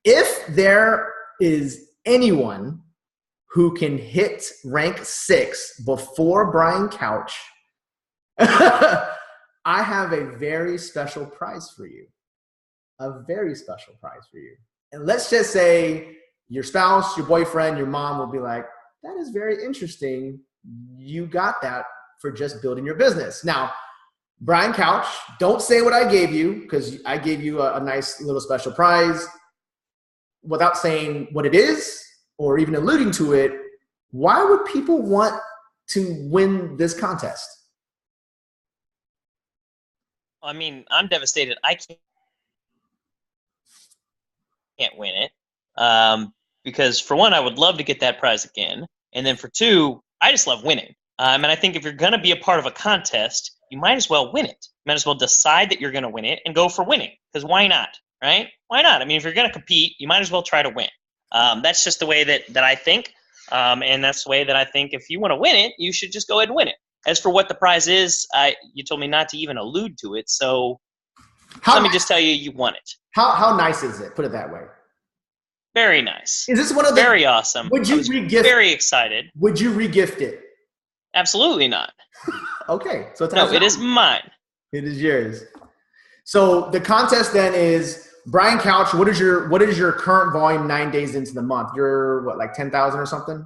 If there is anyone who can hit rank 6 before Brian Couch, I have a very special prize for you. A very special prize for you. And let's just say your spouse, your boyfriend, your mom will be like, that is very interesting. You got that for just building your business. Now, Brian Couch, don't say what I gave you, because I gave you a nice little special prize. Without saying what it is or even alluding to it, why would people want to win this contest? I mean, I'm devastated. I can't win it because, for one, I would love to get that prize again. And then for two, I just love winning. And I think if you're going to be a part of a contest, you might as well win it. You might as well decide that you're going to win it and go for winning, because why not, right? Why not? I mean, if you're going to compete, you might as well try to win. That's just the way that I think. And that's the way that I think if you want to win it, you should just go ahead and win it. As for what the prize is, you told me not to even allude to it. So let me just tell you, you won it. How nice is it? Put it that way. Very nice. Is this one of the very awesome? Would you regift? Very excited. Would you regift it? Absolutely not. Okay, so no, it is mine. It is yours. So the contest then is Brian Couch. What is your current volume 9 days into the month? You're what, like 10,000 or something?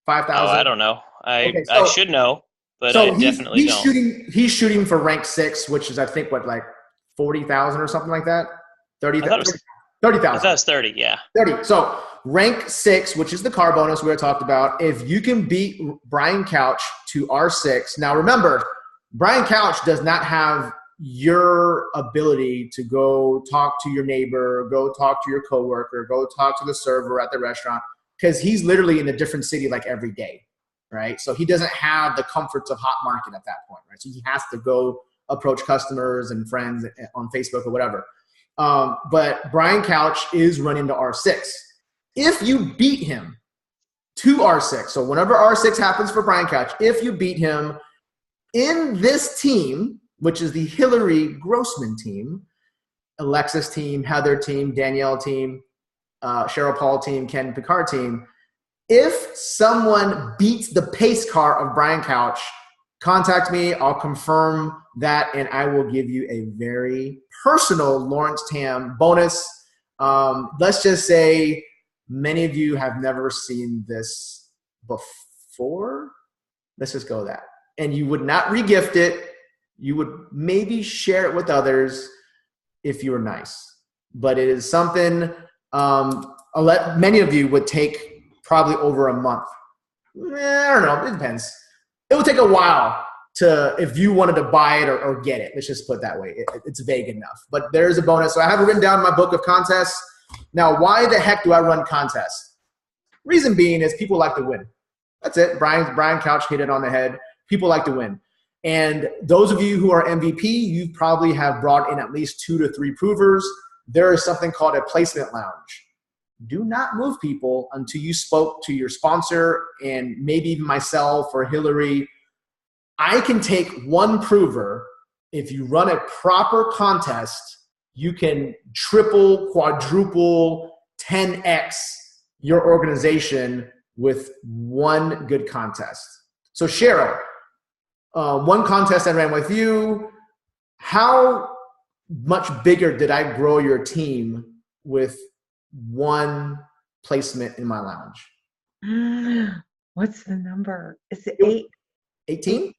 5,000? Oh, I don't know. I should know, but I definitely don't. He's shooting for rank 6, which is I think what, like 40,000 or something like that. 30,000. 30,000. I thought it was 30, yeah. 30. So rank 6, which is the car bonus we had talked about, if you can beat Brian Couch to R6. Now remember, Brian Couch does not have your ability to go talk to your neighbor, go talk to your coworker, go talk to the server at the restaurant, because he's literally in a different city like every day, right? So he doesn't have the comforts of Hot Market at that point, right? So he has to go approach customers and friends on Facebook or whatever. But Brian Couch is running to R6. If you beat him to R6, so whenever R6 happens for Brian Couch, if you beat him in this team, which is the Hillary Grossman team, Alexis team, Heather team, Danielle team, Cheryl Paul team, Ken Picard team. If someone beats the pace car of Brian Couch, contact me. I'll confirm that, and I will give you a very personal Lawrence Tam bonus. Let's just say many of you have never seen this before. Let's just go with that. And you would not regift it. You would maybe share it with others if you were nice. But it is something many of you would take probably over a month. I don't know. It depends. It would take a while if you wanted to buy it or get it. Let's just put it that way. It's vague enough. But there's a bonus. So I have it written down in my book of contests. Now, why the heck do I run contests? Reason being is people like to win. That's it. Brian Couch hit it on the head. People like to win. And those of you who are MVP, you probably have brought in at least 2 to 3 provers. There is something called a placement lounge. Do not move people until you spoke to your sponsor and maybe even myself or Hillary. I can take one prover. If you run a proper contest, you can triple, quadruple, 10x your organization with one good contest. So Cheryl, one contest I ran with you, how much bigger did I grow your team with one placement in my lounge? What's the number? Is it 18?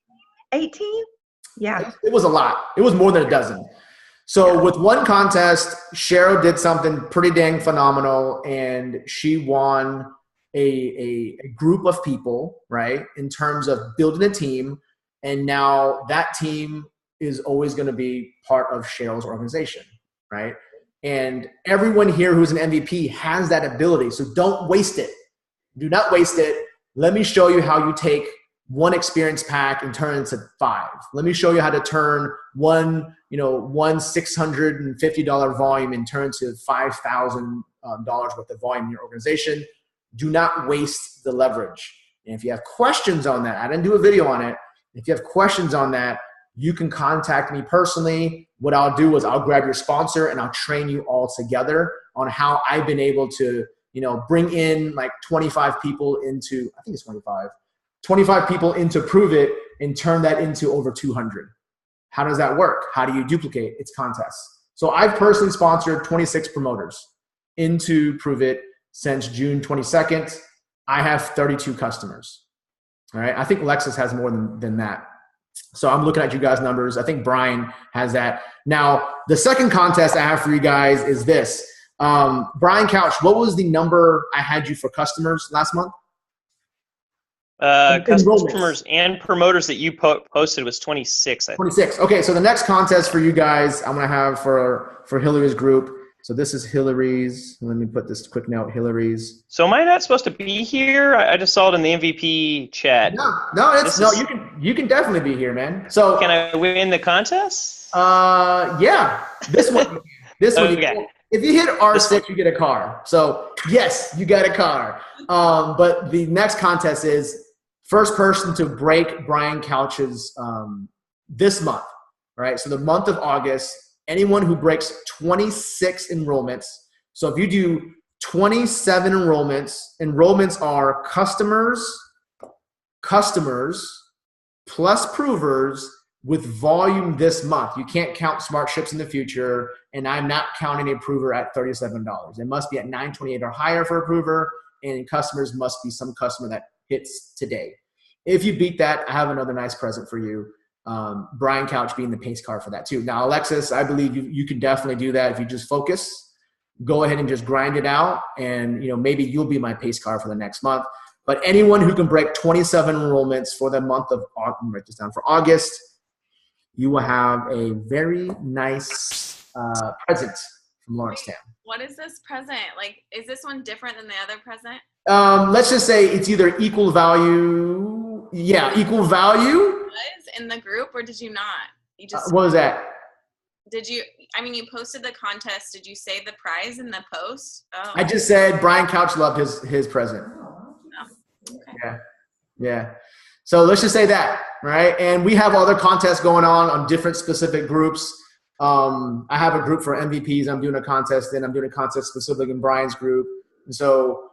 18? Yeah. It was a lot. It was more than a dozen. So with one contest, Cheryl did something pretty dang phenomenal, and she won a group of people, right, in terms of building a team. And now that team is always going to be part of Cheryl's organization, right? And everyone here who's an MVP has that ability. So don't waste it. Do not waste it. Let me show you how you take one experience pack and turn it into 5. Let me show you how to turn one $650 volume and turn into $5,000 worth of volume in your organization. Do not waste the leverage. And if you have questions on that, I didn't do a video on it. If you have questions on that, you can contact me personally. What I'll do is I'll grab your sponsor and I'll train you all together on how I've been able to, bring in like 25 people into, I think it's 25 people into Prove It and turn that into over 200. How does that work? How do you duplicate? It's contests. So I've personally sponsored 26 promoters into Prove It since June 22nd. I have 32 customers. All right. I think Lexus has more than that. So I'm looking at you guys' numbers. I think Brian has that. Now, the second contest I have for you guys is this. Brian Couch, what was the number I had you for customers last month? Customers and promoters that you posted was 26. 26. Okay, so the next contest for you guys I'm going to have for Hillary's group. So this is Hillary's. Let me put this quick note, Hillary's. So am I not supposed to be here? I just saw it in the MVP chat. You can definitely be here, man. So can I win the contest? Yeah. This one. Okay. If you hit R6, you get a car. So yes, you got a car. But the next contest is first person to break Brian Couch's this month, right? So the month of August, anyone who breaks 26 enrollments. So if you do 27 enrollments are customers plus provers with volume this month. You can't count smart ships in the future, and I'm not counting a prover at $37. It must be at $928 or higher for a prover, and customers must be some customer that hits today. If you beat that, I have another nice present for you. Brian Couch being the pace car for that too. Now, Alexis, I believe you can definitely do that if you just focus. Go ahead and just grind it out, and maybe you'll be my pace car for the next month. But anyone who can break 27 enrollments for the month of write this down, for August, you will have a very nice present from Lawrence Tam. What is this present? Like, is this one different than the other present? Let's just say it's either equal value. Yeah, equal value. In the group, or did you not? You just what was that? Did you? I mean, you posted the contest. Did you say the prize in the post? Oh. I just said Brian Couch loved his present. Oh, okay. Yeah. So let's just say that, right? And we have other contests going on different specific groups. I have a group for MVPs. I'm doing a contest. Then I'm doing a contest specifically in Brian's group. And so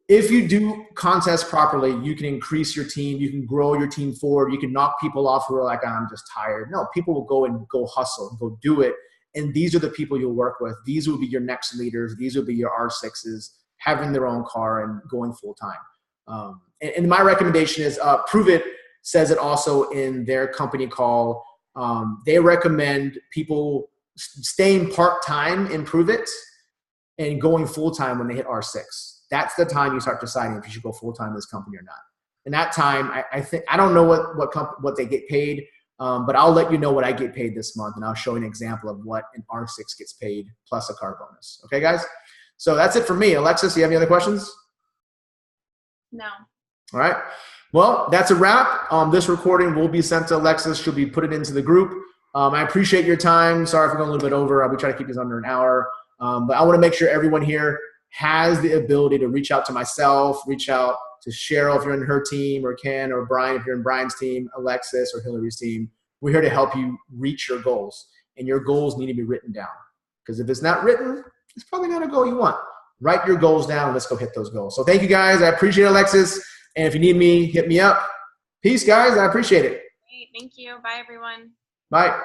if you do contests properly, you can increase your team. You can grow your team forward. You can knock people off who are like, I'm just tired. No, people will go hustle and go do it. And these are the people you'll work with. These will be your next leaders. These will be your R6s having their own car and going full time. And my recommendation is Pruvit says it also in their company call. They recommend people staying part-time in Pruvit and going full-time when they hit R6. That's the time you start deciding if you should go full-time in this company or not. And that time, I don't know what they get paid, but I'll let you know what I get paid this month, and I'll show you an example of what an R6 gets paid plus a car bonus. Okay, guys? So that's it for me. Alexis, do you have any other questions? No. All right. Well, that's a wrap. This recording will be sent to Alexis. She'll be put it into the group. I appreciate your time. Sorry if we're going a little bit over. We try to keep this under an hour. But I want to make sure everyone here has the ability to reach out to myself, reach out to Cheryl if you're in her team, or Ken or Brian if you're in Brian's team, Alexis or Hillary's team. We're here to help you reach your goals, and your goals need to be written down. Because if it's not written, it's probably not a goal you want. Write your goals down and let's go hit those goals. So thank you guys. I appreciate it, Alexis. And if you need me, hit me up. Peace, guys. I appreciate it. Great. Thank you. Bye, everyone. Bye.